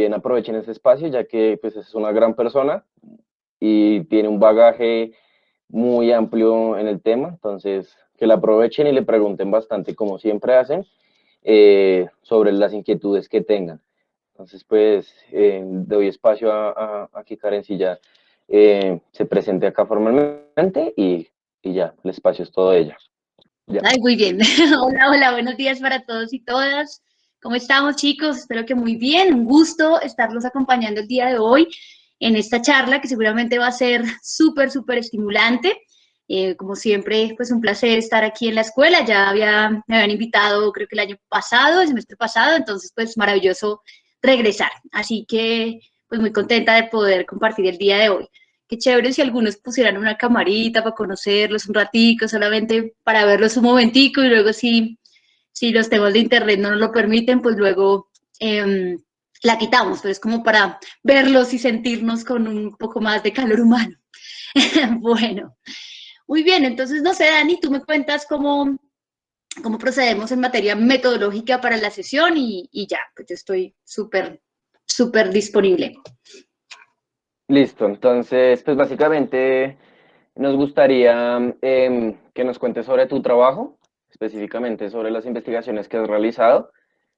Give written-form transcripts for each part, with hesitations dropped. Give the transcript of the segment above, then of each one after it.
también aprovechen ese espacio, ya que pues es una gran persona y tiene un bagaje muy amplio en el tema, entonces que la aprovechen y le pregunten bastante, como siempre hacen, sobre las inquietudes que tengan. Entonces, pues, doy espacio a que Karencilla se presente acá formalmente y ya, el espacio es todo ella. Ya. Ay, muy bien. Hola, hola, buenos días para todos y todas. ¿Cómo estamos, chicos? Espero que muy bien. Un gusto estarlos acompañando el día de hoy en esta charla que seguramente va a ser súper, súper estimulante. Como siempre, pues un placer estar aquí en la escuela. Me habían invitado, creo que el año pasado, el semestre pasado, entonces pues maravilloso regresar. Así que pues muy contenta de poder compartir el día de hoy. Qué chévere si algunos pusieran una camarita para conocerlos un ratico, solamente para verlos un momentico y luego si los temas de internet no nos lo permiten, pues luego la quitamos, pero es como para verlos y sentirnos con un poco más de calor humano. Bueno, muy bien, entonces no sé, Dani, tú me cuentas cómo procedemos en materia metodológica para la sesión y ya, pues yo estoy súper, súper disponible. Listo, entonces, pues básicamente nos gustaría que nos cuentes sobre tu trabajo, específicamente sobre las investigaciones que has realizado.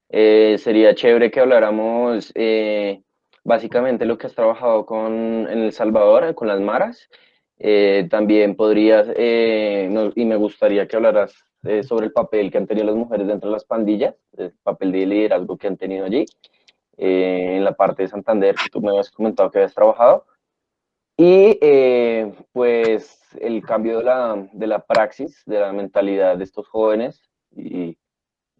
Sería chévere que habláramos básicamente lo que has trabajado en El Salvador, con las maras. También podrías, y me gustaría que hablaras sobre el papel que han tenido las mujeres dentro de las pandillas, el papel de liderazgo que han tenido allí, en la parte de Santander, que tú me habías comentado que habías trabajado. Y pues el cambio de la praxis, de la mentalidad de estos jóvenes y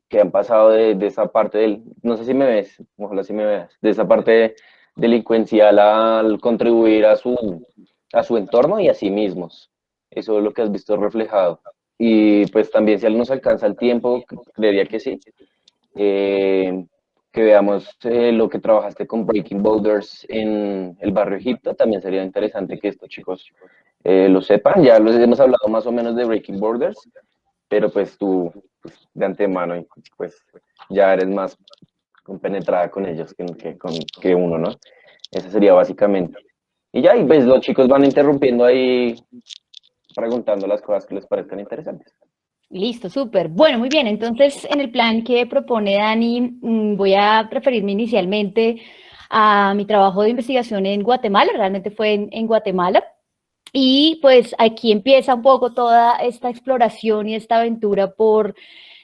que han pasado de esa parte del, no sé si me ves, ojalá si me veas, de esa parte delincuencial al contribuir a su entorno y a sí mismos. Eso es lo que has visto reflejado. Y pues también si nos alcanza el tiempo, creería que sí. Eh, que veamos lo que trabajaste con Breaking Boulders en el barrio Egipto, también sería interesante que estos chicos lo sepan. Ya los hemos hablado más o menos de Breaking Borders, pero pues tú pues, de antemano pues ya eres más compenetrada con ellos que uno, ¿no? Eso sería básicamente. Y ya, y pues los chicos van interrumpiendo ahí, preguntando las cosas que les parezcan interesantes. Listo, súper. Bueno, muy bien. Entonces, en el plan que propone Dani, voy a referirme inicialmente a mi trabajo de investigación en Guatemala. Realmente fue en Guatemala. Y pues aquí empieza un poco toda esta exploración y esta aventura por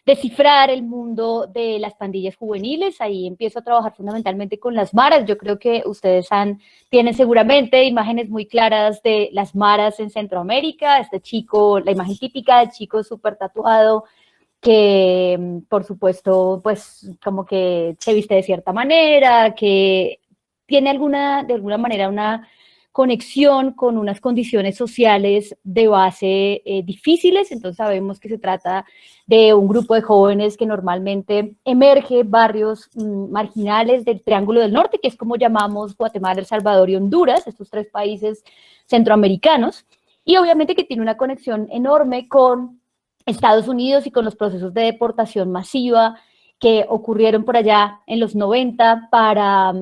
descifrar el mundo de las pandillas juveniles. Ahí empiezo a trabajar fundamentalmente con las maras. Yo creo que ustedes tienen seguramente imágenes muy claras de las maras en Centroamérica. Este chico, la imagen típica del chico súper tatuado, que por supuesto, pues como que se viste de cierta manera, que tiene de alguna manera una conexión con unas condiciones sociales de base difíciles. Entonces sabemos que se trata de un grupo de jóvenes que normalmente emerge barrios marginales del Triángulo del Norte, que es como llamamos Guatemala, El Salvador y Honduras, estos tres países centroamericanos, y obviamente que tiene una conexión enorme con Estados Unidos y con los procesos de deportación masiva que ocurrieron por allá en los 90 para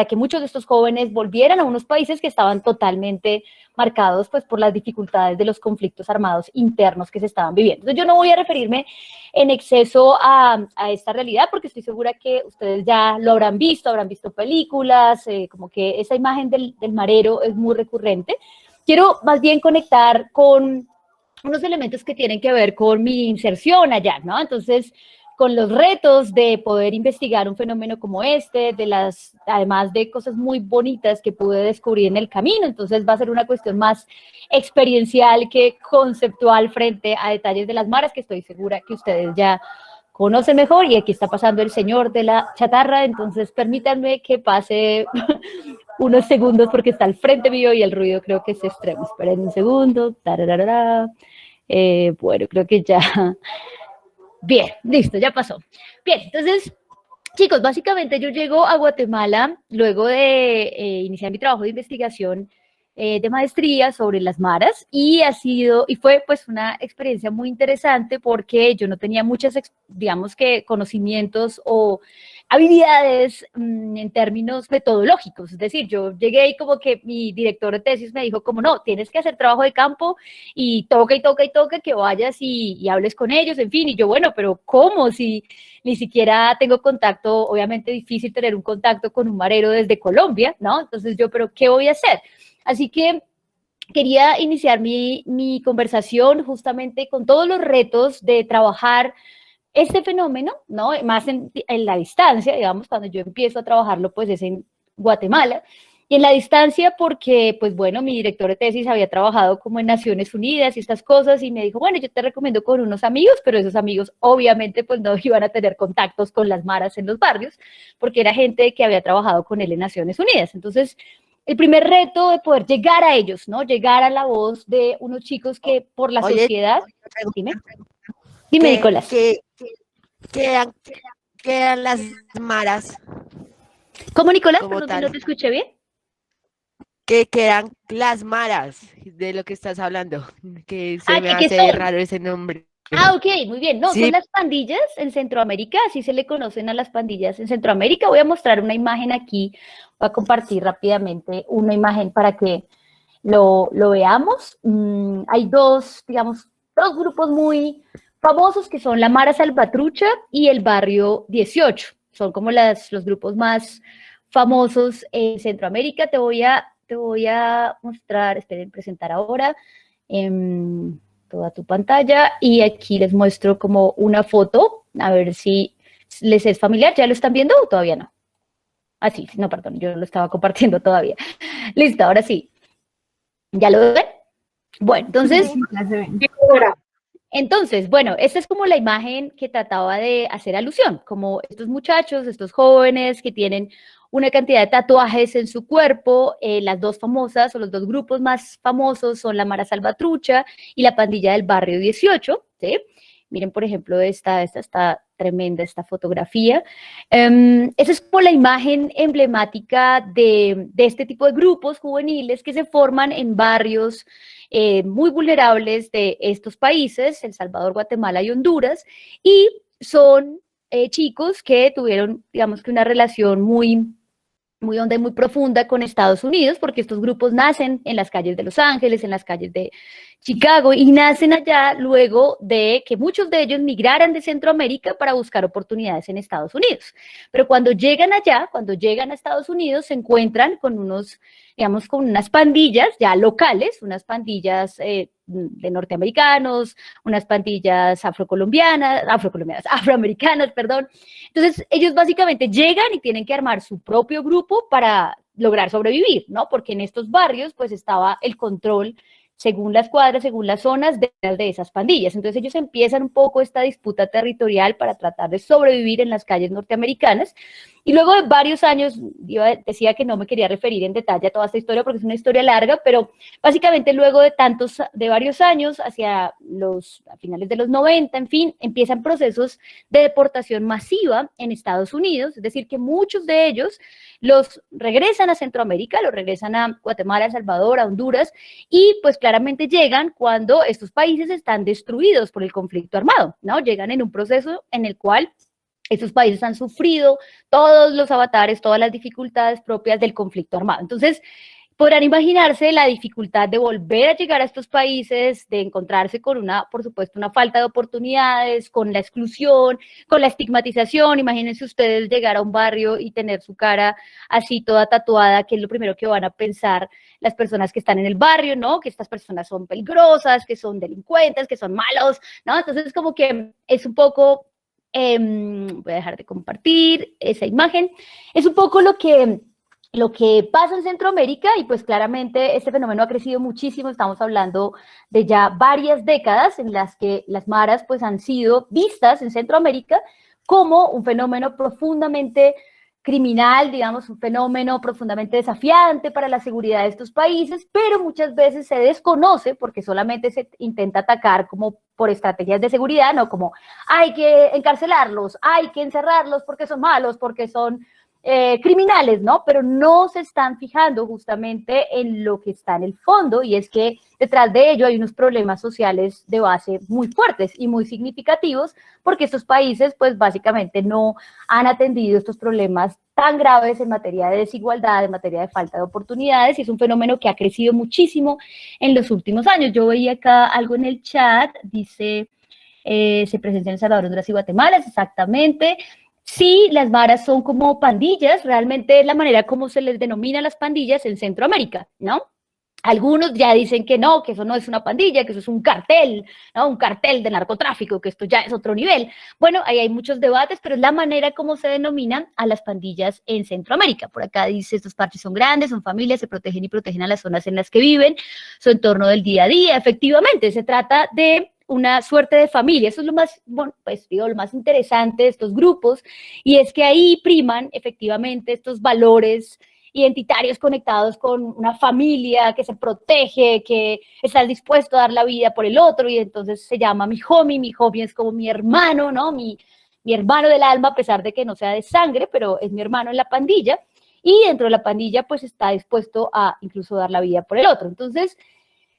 que muchos de estos jóvenes volvieran a unos países que estaban totalmente marcados pues, por las dificultades de los conflictos armados internos que se estaban viviendo. Entonces yo no voy a referirme en exceso a esta realidad porque estoy segura que ustedes ya lo habrán visto películas, como que esa imagen del marero es muy recurrente. Quiero más bien conectar con unos elementos que tienen que ver con mi inserción allá, ¿no? Entonces, con los retos de poder investigar un fenómeno como este, además de cosas muy bonitas que pude descubrir en el camino. Entonces va a ser una cuestión más experiencial que conceptual frente a detalles de las maras que estoy segura que ustedes ya conocen mejor. Y aquí está pasando el señor de la chatarra, entonces permítanme que pase unos segundos porque está al frente mío y el ruido creo que es extremo. Esperen un segundo. Bueno, creo que ya... Bien, listo, ya pasó. Bien, entonces, chicos, básicamente yo llego a Guatemala luego de iniciar mi trabajo de investigación de maestría sobre las maras y fue pues una experiencia muy interesante porque yo no tenía muchas, digamos que conocimientos o habilidades en términos metodológicos, es decir, yo llegué y como que mi director de tesis me dijo como no, tienes que hacer trabajo de campo y toca y toca y toca que vayas y hables con ellos, en fin, y yo bueno, pero ¿cómo? Si ni siquiera tengo contacto, obviamente difícil tener un contacto con un marero desde Colombia, ¿no? Entonces yo, pero ¿qué voy a hacer? Así que quería iniciar mi conversación justamente con todos los retos de trabajar este fenómeno, ¿no? Más en la distancia, digamos, cuando yo empiezo a trabajarlo, pues es en Guatemala. Y en la distancia porque, pues bueno, mi director de tesis había trabajado como en Naciones Unidas y estas cosas y me dijo, bueno, yo te recomiendo con unos amigos, pero esos amigos obviamente pues no iban a tener contactos con las maras en los barrios, porque era gente que había trabajado con él en Naciones Unidas. Entonces, el primer reto de poder llegar a ellos, ¿no? Llegar a la voz de unos chicos que por la Oye, sociedad... Dime, dime, Nicolás. ¿Qué eran las maras ¿Cómo, Nicolás? como Perdón, que no tal? te escuché bien. ¿Qué eran las maras de lo que estás hablando? Que se me ¿Qué hace son? raro ese nombre. Ok, muy bien. No, son Sí, las pandillas en Centroamérica, así se le conocen a las pandillas en Centroamérica. Voy a mostrar una imagen aquí, voy a compartir rápidamente una imagen para que lo veamos. Hay dos, digamos, dos grupos muy famosos que son la Mara Salvatrucha y el Barrio 18. Son como los grupos más famosos en Centroamérica. Te voy a mostrar, esperen, presentar ahora toda tu pantalla y aquí les muestro como una foto, a ver si les es familiar. ¿Ya lo están viendo o todavía no? Ah, sí, no, perdón, yo lo estaba compartiendo todavía. Listo, ahora sí. ¿Ya lo ven? Bueno, entonces, bueno, esta es como la imagen que trataba de hacer alusión, como estos muchachos, estos jóvenes que tienen una cantidad de tatuajes en su cuerpo, las dos famosas o los dos grupos más famosos son la Mara Salvatrucha y la pandilla del Barrio 18, ¿sí? Miren, por ejemplo, esta está tremenda, esta fotografía. Esa es como la imagen emblemática de este tipo de grupos juveniles que se forman en barrios muy vulnerables de estos países, El Salvador, Guatemala y Honduras, y son chicos que tuvieron, digamos que una relación muy honda y muy profunda con Estados Unidos, porque estos grupos nacen en las calles de Los Ángeles, en las calles de Chicago, y nacen allá luego de que muchos de ellos migraran de Centroamérica para buscar oportunidades en Estados Unidos. Pero cuando llegan allá, cuando llegan a Estados Unidos, se encuentran con unos, digamos, con unas pandillas ya locales, unas pandillas de norteamericanos, unas pandillas afroamericanas, perdón. Entonces, ellos básicamente llegan y tienen que armar su propio grupo para lograr sobrevivir, ¿no? Porque en estos barrios, pues, estaba el control según las cuadras, según las zonas de esas pandillas. Entonces ellos empiezan un poco esta disputa territorial para tratar de sobrevivir en las calles norteamericanas. Y luego de varios años, yo decía que no me quería referir en detalle a toda esta historia porque es una historia larga, pero básicamente luego de varios años, a finales de los 90, en fin, empiezan procesos de deportación masiva en Estados Unidos, es decir, que muchos de ellos los regresan a Centroamérica, los regresan a Guatemala, El Salvador, a Honduras, y pues claramente llegan cuando estos países están destruidos por el conflicto armado, ¿no? Llegan en un proceso en el cual estos países han sufrido todos los avatares, todas las dificultades propias del conflicto armado. Entonces, podrán imaginarse la dificultad de volver a llegar a estos países, de encontrarse con por supuesto, una falta de oportunidades, con la exclusión, con la estigmatización. Imagínense ustedes llegar a un barrio y tener su cara así toda tatuada, que es lo primero que van a pensar las personas que están en el barrio, ¿no? Que estas personas son peligrosas, que son delincuentes, que son malos, ¿no? Entonces, como que es un poco... voy a dejar de compartir esa imagen. Es un poco lo que pasa en Centroamérica y pues claramente este fenómeno ha crecido muchísimo. Estamos hablando de ya varias décadas en las que las maras pues han sido vistas en Centroamérica como un fenómeno profundamente criminal, digamos, un fenómeno profundamente desafiante para la seguridad de estos países, pero muchas veces se desconoce porque solamente se intenta atacar como por estrategias de seguridad, ¿no? Como hay que encarcelarlos, hay que encerrarlos porque son malos, porque son criminales, ¿no? Pero no se están fijando justamente en lo que está en el fondo, y es que detrás de ello hay unos problemas sociales de base muy fuertes y muy significativos, porque estos países pues básicamente no han atendido estos problemas tan graves en materia de desigualdad, en materia de falta de oportunidades, y es un fenómeno que ha crecido muchísimo en los últimos años. Yo veía acá algo en el chat, dice, se presencia en El Salvador, Honduras y Guatemala, exactamente. Sí, las maras son como pandillas, realmente es la manera como se les denomina las pandillas en Centroamérica, ¿no? Algunos ya dicen que no, que eso no es una pandilla, que eso es un cartel, ¿no? Un cartel de narcotráfico, que esto ya es otro nivel. Bueno, ahí hay muchos debates, pero es la manera como se denominan a las pandillas en Centroamérica. Por acá dice, estos parches son grandes, son familias, se protegen y protegen a las zonas en las que viven, su entorno del día a día. Efectivamente, se trata de una suerte de familia. Eso es lo más, bueno, pues digo, lo más interesante de estos grupos, y es que ahí priman efectivamente estos valores identitarios conectados con una familia que se protege, que está dispuesto a dar la vida por el otro, y entonces se llama mi homie es como mi hermano, ¿no? Mi hermano del alma, a pesar de que no sea de sangre, pero es mi hermano en la pandilla, y dentro de la pandilla pues está dispuesto a incluso dar la vida por el otro. Entonces,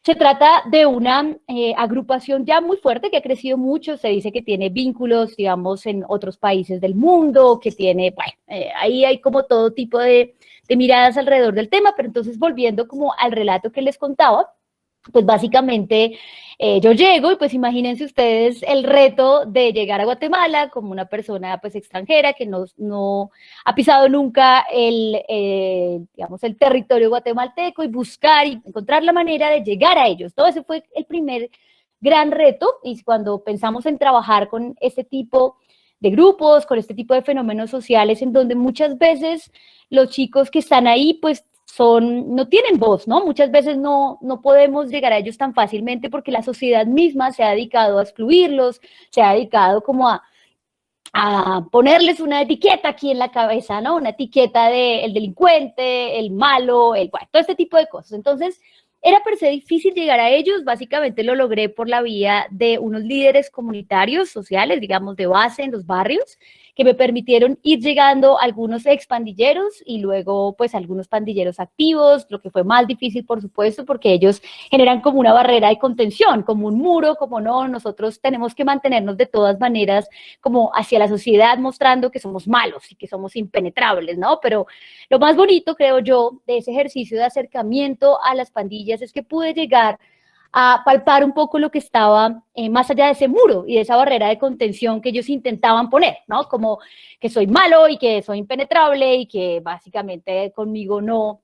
se trata de una agrupación ya muy fuerte que ha crecido mucho, se dice que tiene vínculos, digamos, en otros países del mundo, que tiene, bueno, ahí hay como todo tipo de miradas alrededor del tema, pero entonces volviendo como al relato que les contaba, pues básicamente yo llego y pues imagínense ustedes el reto de llegar a Guatemala como una persona pues extranjera que no ha pisado nunca digamos, el territorio guatemalteco, y buscar y encontrar la manera de llegar a ellos. Todo ese fue el primer gran reto, y cuando pensamos en trabajar con este tipo de grupos, con este tipo de fenómenos sociales, en donde muchas veces los chicos que están ahí pues no tienen voz, ¿no? Muchas veces no podemos llegar a ellos tan fácilmente porque la sociedad misma se ha dedicado a excluirlos, se ha dedicado como a ponerles una etiqueta aquí en la cabeza, ¿no? Una etiqueta de el delincuente, el malo, bueno, todo este tipo de cosas. Entonces, era per se difícil llegar a ellos. Básicamente lo logré por la vía de unos líderes comunitarios, sociales, digamos, de base en los barrios, que me permitieron ir llegando a algunos expandilleros y luego pues algunos pandilleros activos, lo que fue más difícil, por supuesto, porque ellos generan como una barrera de contención, como un muro, como no, nosotros tenemos que mantenernos de todas maneras como hacia la sociedad, mostrando que somos malos y que somos impenetrables, ¿no? Pero lo más bonito, creo yo, de ese ejercicio de acercamiento a las pandillas es que pude llegar a palpar un poco lo que estaba más allá de ese muro y de esa barrera de contención que ellos intentaban poner, ¿no? Como que soy malo y que soy impenetrable y que básicamente conmigo no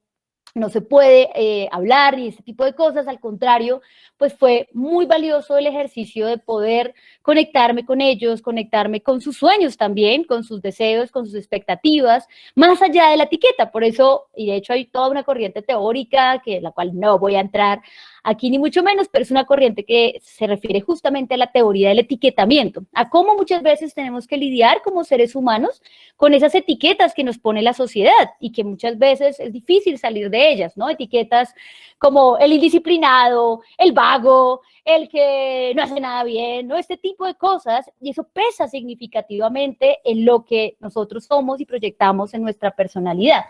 se puede hablar y ese tipo de cosas. Al contrario, pues fue muy valioso el ejercicio de poder conectarme con ellos, conectarme con sus sueños también, con sus deseos, con sus expectativas, más allá de la etiqueta. Por eso, y de hecho hay toda una corriente teórica, que la cual no voy a entrar aquí ni mucho menos, pero es una corriente que se refiere justamente a la teoría del etiquetamiento, a cómo muchas veces tenemos que lidiar como seres humanos con esas etiquetas que nos pone la sociedad y que muchas veces es difícil salir de ellas, ¿no? Etiquetas como el indisciplinado, el vago, el que no hace nada bien, ¿no? Este tipo de cosas, y eso pesa significativamente en lo que nosotros somos y proyectamos en nuestra personalidad.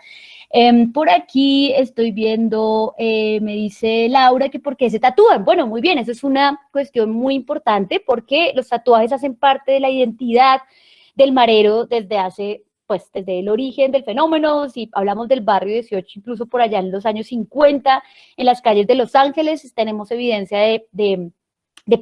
Por aquí estoy viendo, me dice Laura que por qué se tatúan. Bueno, muy bien, eso es una cuestión muy importante porque los tatuajes hacen parte de la identidad del marero desde el origen del fenómeno. Si hablamos del barrio 18, incluso por allá en los años 50, en las calles de Los Ángeles, tenemos evidencia de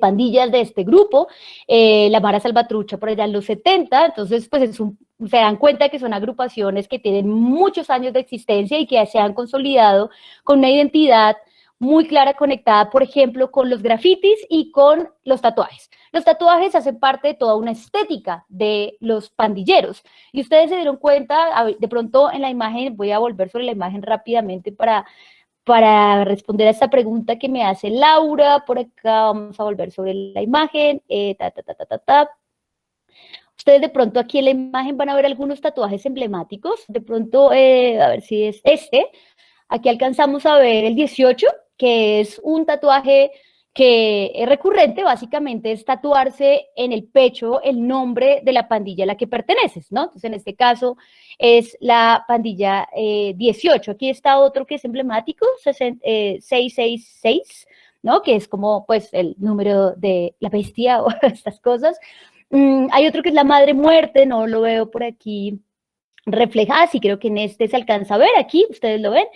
pandillas de este grupo, la Mara Salvatrucha por allá en los 70, entonces pues se dan cuenta que son agrupaciones que tienen muchos años de existencia y que se han consolidado con una identidad muy clara, conectada, por ejemplo, con los grafitis y con los tatuajes. Los tatuajes hacen parte de toda una estética de los pandilleros. Y ustedes se dieron cuenta, de pronto en la imagen, voy a volver sobre la imagen rápidamente para responder a esta pregunta que me hace Laura. Por acá vamos a volver sobre la imagen. Ustedes de pronto aquí en la imagen van a ver algunos tatuajes emblemáticos. De pronto, a ver si es este. Aquí alcanzamos a ver el 18, que es un tatuaje que es recurrente, básicamente es tatuarse en el pecho el nombre de la pandilla a la que perteneces, ¿no? Entonces, en este caso es la pandilla 18. Aquí está otro que es emblemático, 666, ¿no? Que es como, pues, el número de la bestia o estas cosas. Hay otro que es la madre muerte, no lo veo por aquí reflejada, sí creo que en este se alcanza a ver, aquí ustedes lo ven,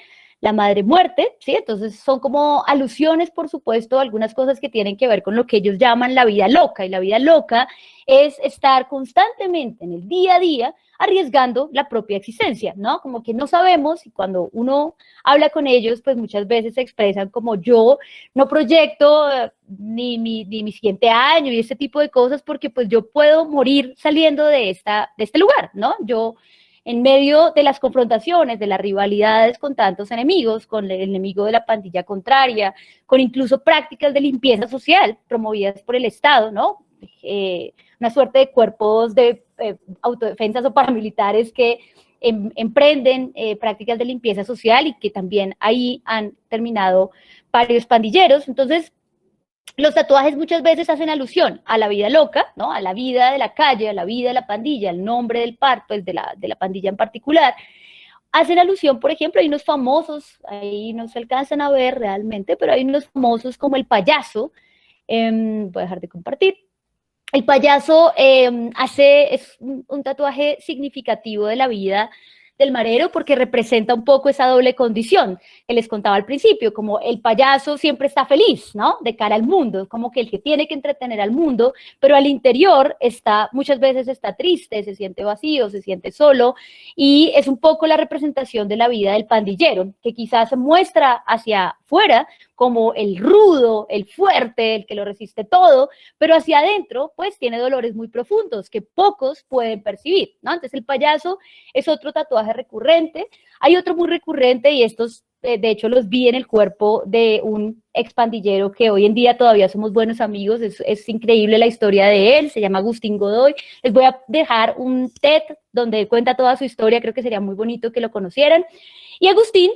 la madre muerte, ¿sí? Entonces son como alusiones, por supuesto, a algunas cosas que tienen que ver con lo que ellos llaman la vida loca, y la vida loca es estar constantemente en el día a día arriesgando la propia existencia, ¿no? Como que no sabemos, y cuando uno habla con ellos, pues muchas veces se expresan como yo no proyecto ni mi siguiente año y este tipo de cosas, porque pues yo puedo morir saliendo de este lugar, ¿no? Yo en medio de las confrontaciones, de las rivalidades con tantos enemigos, con el enemigo de la pandilla contraria, con incluso prácticas de limpieza social promovidas por el Estado, ¿no? Una suerte de cuerpos de autodefensas o paramilitares que emprenden prácticas de limpieza social y que también ahí han terminado varios pandilleros. Entonces, los tatuajes muchas veces hacen alusión a la vida loca, ¿no? A la vida de la calle, a la vida de la pandilla, al nombre del par, pues de la pandilla en particular. Hacen alusión, por ejemplo, hay unos famosos, ahí no se alcanzan a ver realmente, pero hay unos famosos como el payaso. Voy a dejar de compartir. El payaso es un tatuaje significativo de la vida del marero porque representa un poco esa doble condición que les contaba al principio, como el payaso siempre está feliz, ¿no? De cara al mundo, como que el que tiene que entretener al mundo, pero al interior muchas veces está triste, se siente vacío, se siente solo, y es un poco la representación de la vida del pandillero, que quizás se muestra hacia afuera como el rudo, el fuerte, el que lo resiste todo, pero hacia adentro, pues tiene dolores muy profundos que pocos pueden percibir, ¿no? Entonces el payaso es otro tatuaje recurrente. Hay otro muy recurrente y estos, de hecho, los vi en el cuerpo de un expandillero que hoy en día todavía somos buenos amigos. Es increíble la historia de él, se llama Agustín Godoy. Les voy a dejar un TED donde cuenta toda su historia, creo que sería muy bonito que lo conocieran. Y Agustín,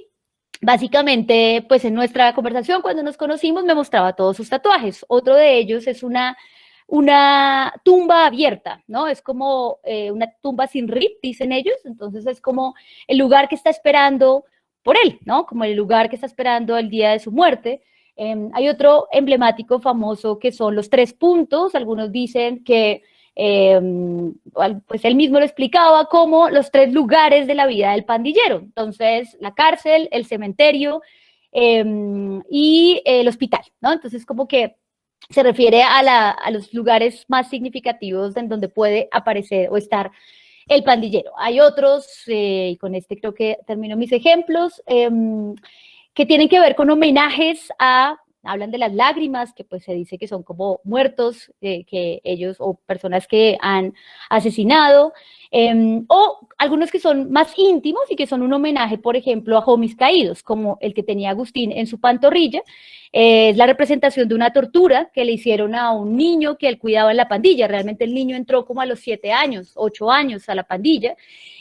básicamente, pues en nuestra conversación, cuando nos conocimos, me mostraba todos sus tatuajes. Otro de ellos es una tumba abierta, ¿no? Es como una tumba sin rip, dicen ellos. Entonces es como el lugar que está esperando por él, ¿no? Como el lugar que está esperando el día de su muerte. Hay otro emblemático famoso que son los 3 puntos. Algunos dicen que pues él mismo lo explicaba como los 3 lugares de la vida del pandillero. Entonces, la cárcel, el cementerio y el hospital, ¿no? Entonces, como que se refiere a los lugares más significativos en donde puede aparecer o estar el pandillero. Hay otros, y con este creo que termino mis ejemplos, que tienen que ver con homenajes hablan de las lágrimas, que pues se dice que son como muertos, que ellos o personas que han asesinado, o algunos que son más íntimos y que son un homenaje, por ejemplo, a homies caídos, como el que tenía Agustín en su pantorrilla. Es la representación de una tortura que le hicieron a un niño que él cuidaba en la pandilla. Realmente el niño entró como a los 7 años, 8 años a la pandilla,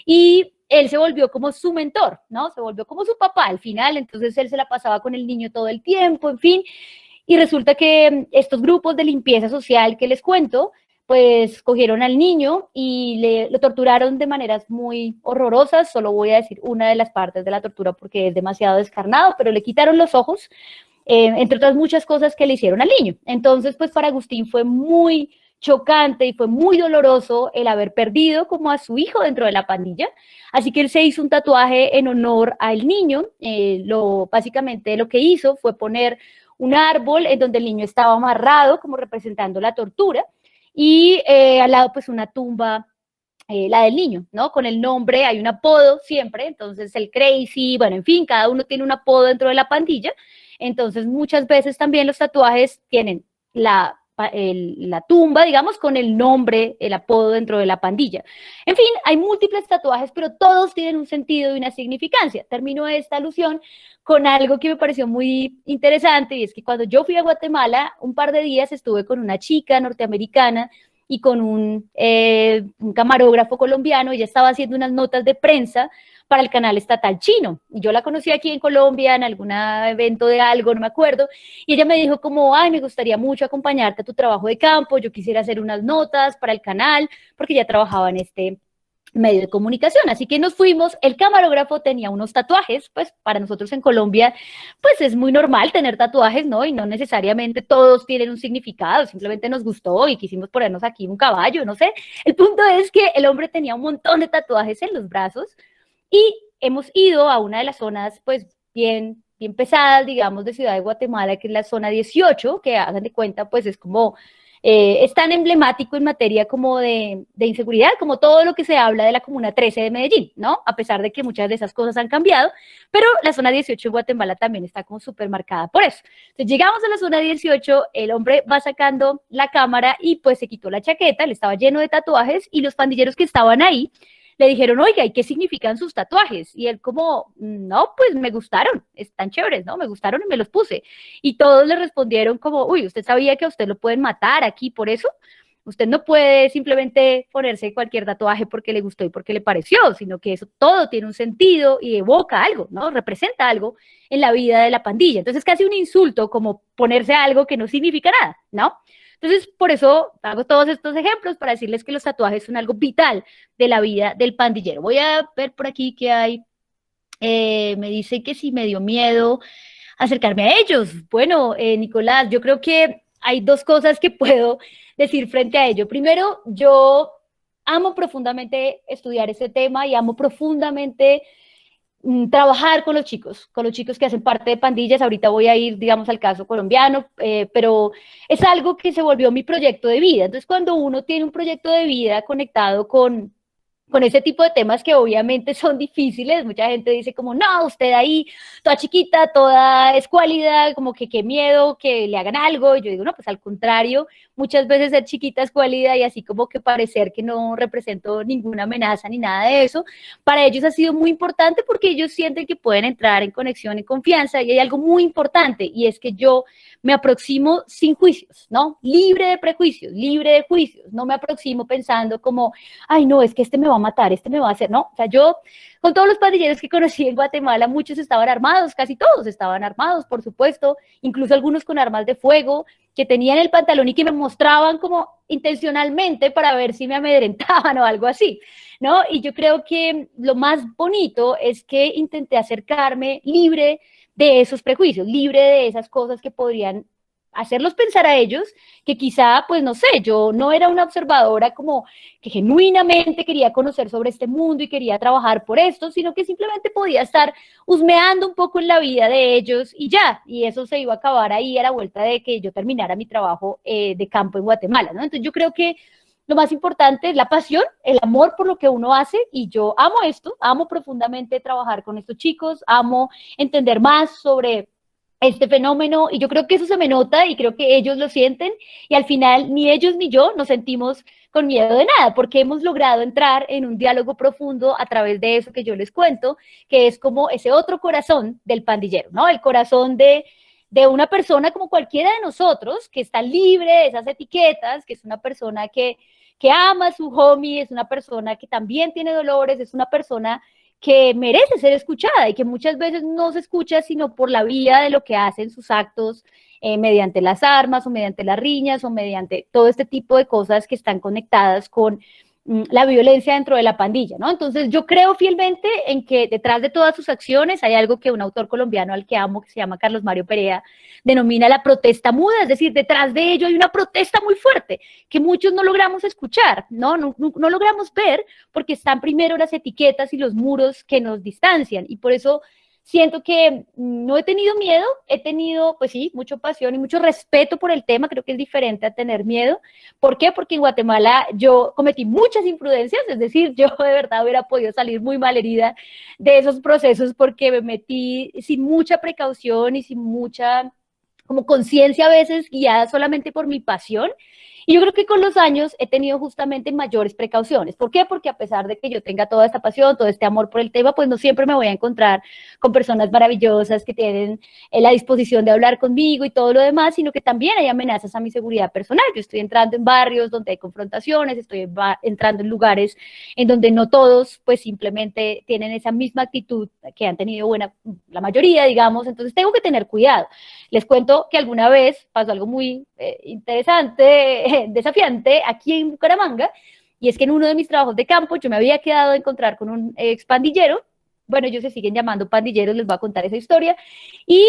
y él se volvió como su mentor, ¿no? Se volvió como su papá al final, entonces él se la pasaba con el niño todo el tiempo, en fin, y resulta que estos grupos de limpieza social que les cuento, pues cogieron al niño y lo torturaron de maneras muy horrorosas. Solo voy a decir una de las partes de la tortura porque es demasiado descarnado, pero le quitaron los ojos, entre otras muchas cosas que le hicieron al niño. Entonces, pues para Agustín fue muy chocante y fue muy doloroso el haber perdido como a su hijo dentro de la pandilla, así que él se hizo un tatuaje en honor al niño. Básicamente lo que hizo fue poner un árbol en donde el niño estaba amarrado como representando la tortura y al lado pues una tumba, la del niño, ¿no? Con el nombre, hay un apodo siempre, entonces el Crazy, bueno, en fin, cada uno tiene un apodo dentro de la pandilla. Entonces muchas veces también los tatuajes tienen la tumba, digamos, con el nombre, el apodo dentro de la pandilla. En fin, hay múltiples tatuajes, pero todos tienen un sentido y una significancia. Termino esta alusión con algo que me pareció muy interesante, y es que cuando yo fui a Guatemala, un par de días estuve con una chica norteamericana y con un camarógrafo colombiano. Ella estaba haciendo unas notas de prensa para el canal estatal chino. Yo la conocí aquí en Colombia en algún evento de algo, no me acuerdo, y ella me dijo como, ay, me gustaría mucho acompañarte a tu trabajo de campo, yo quisiera hacer unas notas para el canal, porque ya trabajaba en este medio de comunicación, así que nos fuimos. El camarógrafo tenía unos tatuajes, pues para nosotros en Colombia, pues es muy normal tener tatuajes, ¿no? Y no necesariamente todos tienen un significado, simplemente nos gustó y quisimos ponernos aquí un caballo, no sé. El punto es que el hombre tenía un montón de tatuajes en los brazos y hemos ido a una de las zonas, pues bien pesadas, digamos, de Ciudad de Guatemala, que es la zona 18, que hagan de cuenta, pues es como es tan emblemático en materia como de inseguridad, como todo lo que se habla de la Comuna 13 de Medellín, ¿no? A pesar de que muchas de esas cosas han cambiado, pero la zona 18 de Guatemala también está como súper marcada por eso. Entonces llegamos a la zona 18, el hombre va sacando la cámara y pues se quitó la chaqueta, él estaba lleno de tatuajes y los pandilleros que estaban ahí le dijeron, oiga, ¿y qué significan sus tatuajes? Y él como, no, pues me gustaron, están chéveres, ¿no? Me gustaron y me los puse. Y todos le respondieron como, uy, ¿usted sabía que a usted lo pueden matar aquí por eso? Usted no puede simplemente ponerse cualquier tatuaje porque le gustó y porque le pareció, sino que eso todo tiene un sentido y evoca algo, ¿no? Representa algo en la vida de la pandilla. Entonces, casi un insulto como ponerse algo que no significa nada, ¿no? Entonces, por eso hago todos estos ejemplos para decirles que los tatuajes son algo vital de la vida del pandillero. Voy a ver por aquí qué hay. Me dice que sí me dio miedo acercarme a ellos. Bueno, Nicolás, yo creo que hay dos cosas que puedo decir frente a ello. Primero, yo amo profundamente estudiar este tema y amo profundamente trabajar con los chicos que hacen parte de pandillas. Ahorita voy a ir, digamos, al caso colombiano, pero es algo que se volvió mi proyecto de vida. Entonces, cuando uno tiene un proyecto de vida conectado con ese tipo de temas que obviamente son difíciles, mucha gente dice como, no, usted ahí, toda chiquita, toda escuálida, como que qué miedo que le hagan algo. Y yo digo, no, pues al contrario, muchas veces ser chiquita, escuálida y así como que parecer que no represento ninguna amenaza ni nada de eso, para ellos ha sido muy importante porque ellos sienten que pueden entrar en conexión, en confianza, y hay algo muy importante, y es que yo me aproximo sin juicios, ¿no? Libre de prejuicios, libre de juicios, no me aproximo pensando como, ay, no, es que este me va a matar, este me va a hacer, no, o sea, yo, con todos los pandilleros que conocí en Guatemala, muchos estaban armados, casi todos estaban armados, por supuesto, incluso algunos con armas de fuego, que tenían el pantalón y que me mostraban como intencionalmente para ver si me amedrentaban o algo así, ¿no? Y yo creo que lo más bonito es que intenté acercarme libre de esos prejuicios, libre de esas cosas que podrían hacerlos pensar a ellos que quizá, pues no sé, yo no era una observadora como que genuinamente quería conocer sobre este mundo y quería trabajar por esto, sino que simplemente podía estar husmeando un poco en la vida de ellos y ya, y eso se iba a acabar ahí a la vuelta de que yo terminara mi trabajo de campo en Guatemala, ¿no? Entonces yo creo que lo más importante es la pasión, el amor por lo que uno hace, y yo amo esto, amo profundamente trabajar con estos chicos, amo entender más sobre este fenómeno, y yo creo que eso se me nota y creo que ellos lo sienten, y al final ni ellos ni yo nos sentimos con miedo de nada, porque hemos logrado entrar en un diálogo profundo a través de eso que yo les cuento, que es como ese otro corazón del pandillero, ¿no? El corazón de una persona como cualquiera de nosotros, que está libre de esas etiquetas, que es una persona que ama a su homie, es una persona que también tiene dolores, es una persona que merece ser escuchada y que muchas veces no se escucha sino por la vía de lo que hacen sus actos mediante las armas o mediante las riñas o mediante todo este tipo de cosas que están conectadas con la violencia dentro de la pandilla, ¿no? Entonces yo creo fielmente en que detrás de todas sus acciones hay algo que un autor colombiano al que amo, que se llama Carlos Mario Perea, denomina la protesta muda, es decir, detrás de ello hay una protesta muy fuerte que muchos no logramos escuchar, ¿no? No logramos ver porque están primero las etiquetas y los muros que nos distancian, y por eso siento que no he tenido miedo, he tenido, pues sí, mucha pasión y mucho respeto por el tema, creo que es diferente a tener miedo. ¿Por qué? Porque en Guatemala yo cometí muchas imprudencias, es decir, yo de verdad hubiera podido salir muy mal herida de esos procesos porque me metí sin mucha precaución y sin mucha como conciencia a veces guiada solamente por mi pasión. Y yo creo que con los años he tenido justamente mayores precauciones. ¿Por qué? Porque a pesar de que yo tenga toda esta pasión, todo este amor por el tema, pues no siempre me voy a encontrar con personas maravillosas que tienen la disposición de hablar conmigo y todo lo demás, sino que también hay amenazas a mi seguridad personal. Yo estoy entrando en barrios donde hay confrontaciones, estoy entrando en lugares en donde no todos pues simplemente tienen esa misma actitud que han tenido la mayoría, digamos, entonces tengo que tener cuidado. Les cuento que alguna vez pasó algo muy interesante, desafiante, aquí en Bucaramanga, y es que en uno de mis trabajos de campo yo me había quedado a encontrar con un ex pandillero. Bueno, ellos se siguen llamando pandilleros, les voy a contar esa historia. Y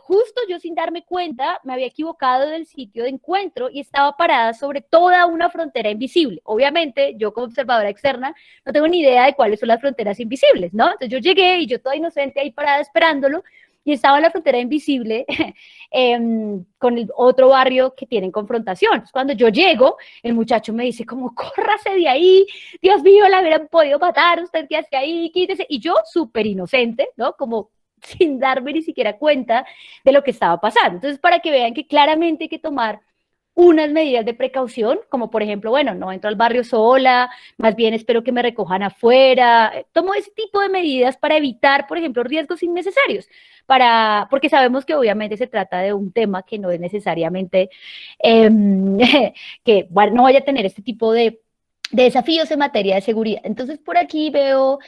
justo yo sin darme cuenta me había equivocado del sitio de encuentro y estaba parada sobre toda una frontera invisible. Obviamente, yo como observadora externa no tengo ni idea de cuáles son las fronteras invisibles, ¿no? Entonces yo llegué y yo toda inocente ahí parada esperándolo y estaba en la frontera invisible con el otro barrio que tienen confrontación. Entonces, cuando yo llego, el muchacho me dice como, córrase de ahí, Dios mío, la hubieran podido matar, usted qué hace ahí, quítese. Y yo súper inocente, ¿no? Como sin darme ni siquiera cuenta de lo que estaba pasando. Entonces, para que vean que claramente hay que tomar unas medidas de precaución, como por ejemplo, bueno, no entro al barrio sola, más bien espero que me recojan afuera, tomo ese tipo de medidas para evitar, por ejemplo, riesgos innecesarios, porque sabemos que obviamente se trata de un tema que no es necesariamente, eh, que bueno, no vaya a tener este tipo de desafíos en materia de seguridad. Entonces, por aquí veo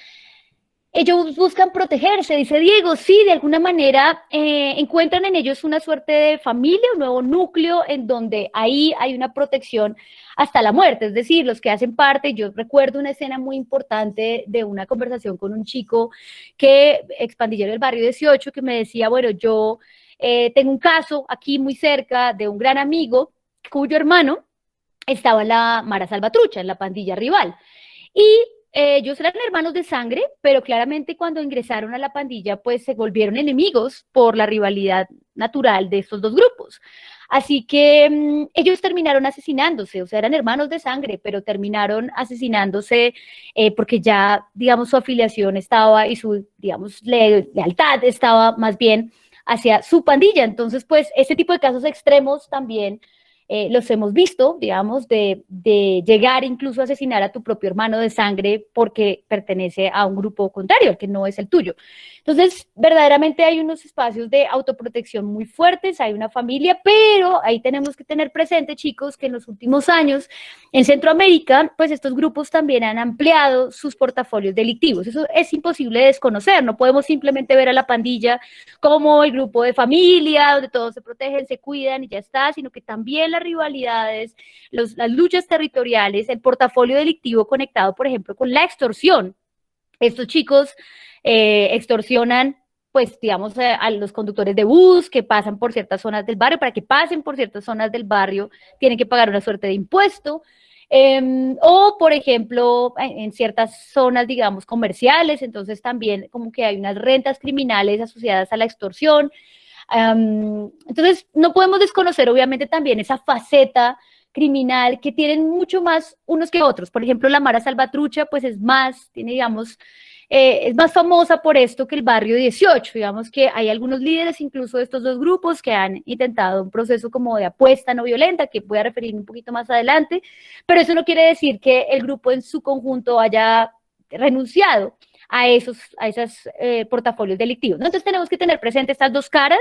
ellos buscan protegerse, dice Diego, sí, de alguna manera encuentran en ellos una suerte de familia, un nuevo núcleo en donde ahí hay una protección hasta la muerte, es decir, los que hacen parte, yo recuerdo una escena muy importante de una conversación con un chico expandillero del barrio 18, que me decía, bueno, yo tengo un caso aquí muy cerca de un gran amigo cuyo hermano estaba en la Mara Salvatrucha, en la pandilla rival. Y ellos eran hermanos de sangre, pero claramente cuando ingresaron a la pandilla, pues se volvieron enemigos por la rivalidad natural de estos dos grupos. Así que ellos terminaron asesinándose, o sea, eran hermanos de sangre, pero terminaron asesinándose porque ya, digamos, su afiliación estaba y su, digamos, lealtad estaba más bien hacia su pandilla. Entonces, pues, este tipo de casos extremos también los hemos visto, digamos, de llegar incluso a asesinar a tu propio hermano de sangre porque pertenece a un grupo contrario, el que no es el tuyo. Entonces, verdaderamente hay unos espacios de autoprotección muy fuertes, hay una familia, pero ahí tenemos que tener presente, chicos, que en los últimos años en Centroamérica, pues estos grupos también han ampliado sus portafolios delictivos. Eso es imposible de desconocer, no podemos simplemente ver a la pandilla como el grupo de familia, donde todos se protegen, se cuidan y ya está, sino que también las rivalidades, las luchas territoriales, el portafolio delictivo conectado, por ejemplo, con la extorsión. Estos chicos extorsionan, pues, digamos, a los conductores de bus que pasan por ciertas zonas del barrio. Para que pasen por ciertas zonas del barrio, tienen que pagar una suerte de impuesto. O, por ejemplo, en ciertas zonas, digamos, comerciales, entonces también como que hay unas rentas criminales asociadas a la extorsión. Entonces, no podemos desconocer, obviamente, también esa faceta criminal que tienen mucho más unos que otros. Por ejemplo, la Mara Salvatrucha, pues es más, tiene, digamos, es más famosa por esto que el barrio 18. Digamos que hay algunos líderes incluso de estos dos grupos que han intentado un proceso como de apuesta no violenta, que voy a referirme un poquito más adelante, pero eso no quiere decir que el grupo en su conjunto haya renunciado a esos portafolios delictivos, ¿no? Entonces tenemos que tener presente estas dos caras.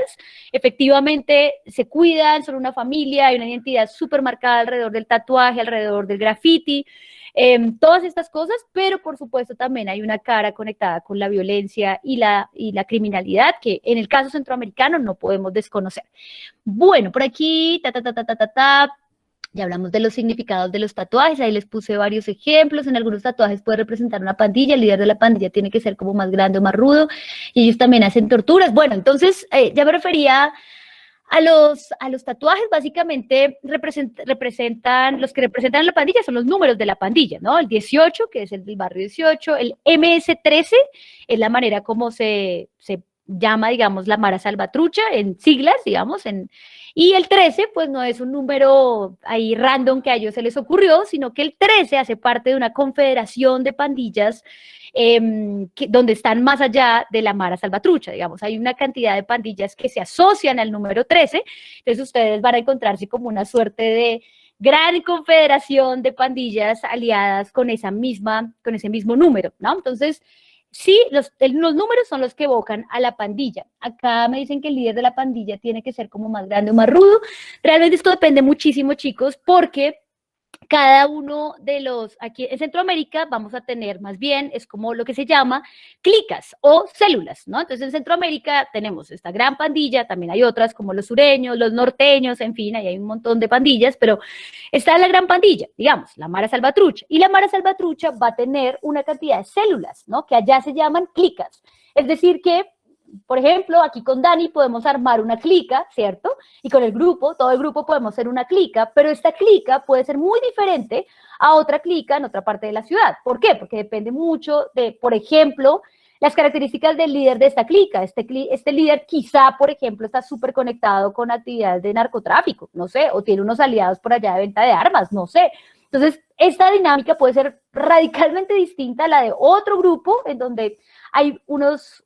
Efectivamente se cuidan, son una familia, hay una identidad súper marcada alrededor del tatuaje, alrededor del graffiti, todas estas cosas, pero por supuesto también hay una cara conectada con la violencia y la criminalidad que en el caso centroamericano no podemos desconocer. Bueno, por aquí, ya hablamos de los significados de los tatuajes, ahí les puse varios ejemplos. En algunos tatuajes puede representar una pandilla, el líder de la pandilla tiene que ser como más grande o más rudo, y ellos también hacen torturas. Bueno, entonces ya me refería a los tatuajes, básicamente representan, los que representan la pandilla son los números de la pandilla, ¿no? El 18, que es el del barrio 18, el MS-13 es la manera como se llama, digamos, la Mara Salvatrucha, en siglas, digamos, y el 13, pues no es un número ahí random que a ellos se les ocurrió, sino que el 13 hace parte de una confederación de pandillas donde están más allá de la Mara Salvatrucha, digamos, hay una cantidad de pandillas que se asocian al número 13, entonces ustedes van a encontrarse como una suerte gran confederación de pandillas aliadas con ese mismo número, ¿no? Entonces, sí, los números son los que evocan a la pandilla. Acá me dicen que el líder de la pandilla tiene que ser como más grande o más rudo. Realmente esto depende muchísimo, chicos, porque cada uno de aquí en Centroamérica vamos a tener más bien, es como lo que se llama clicas o células, ¿no? Entonces en Centroamérica tenemos esta gran pandilla, también hay otras como los sureños, los norteños, en fin, ahí hay un montón de pandillas, pero está la gran pandilla, digamos, la Mara Salvatrucha, y la Mara Salvatrucha va a tener una cantidad de células, ¿no? Que allá se llaman clicas, es decir que, por ejemplo, aquí con Dani podemos armar una clica, ¿cierto? Y con el grupo, todo el grupo podemos ser una clica, pero esta clica puede ser muy diferente a otra clica en otra parte de la ciudad. ¿Por qué? Porque depende mucho de, por ejemplo, las características del líder de esta clica. Este líder quizá, por ejemplo, está súper conectado con actividades de narcotráfico, no sé, o tiene unos aliados por allá de venta de armas, no sé. Entonces, esta dinámica puede ser radicalmente distinta a la de otro grupo en donde hay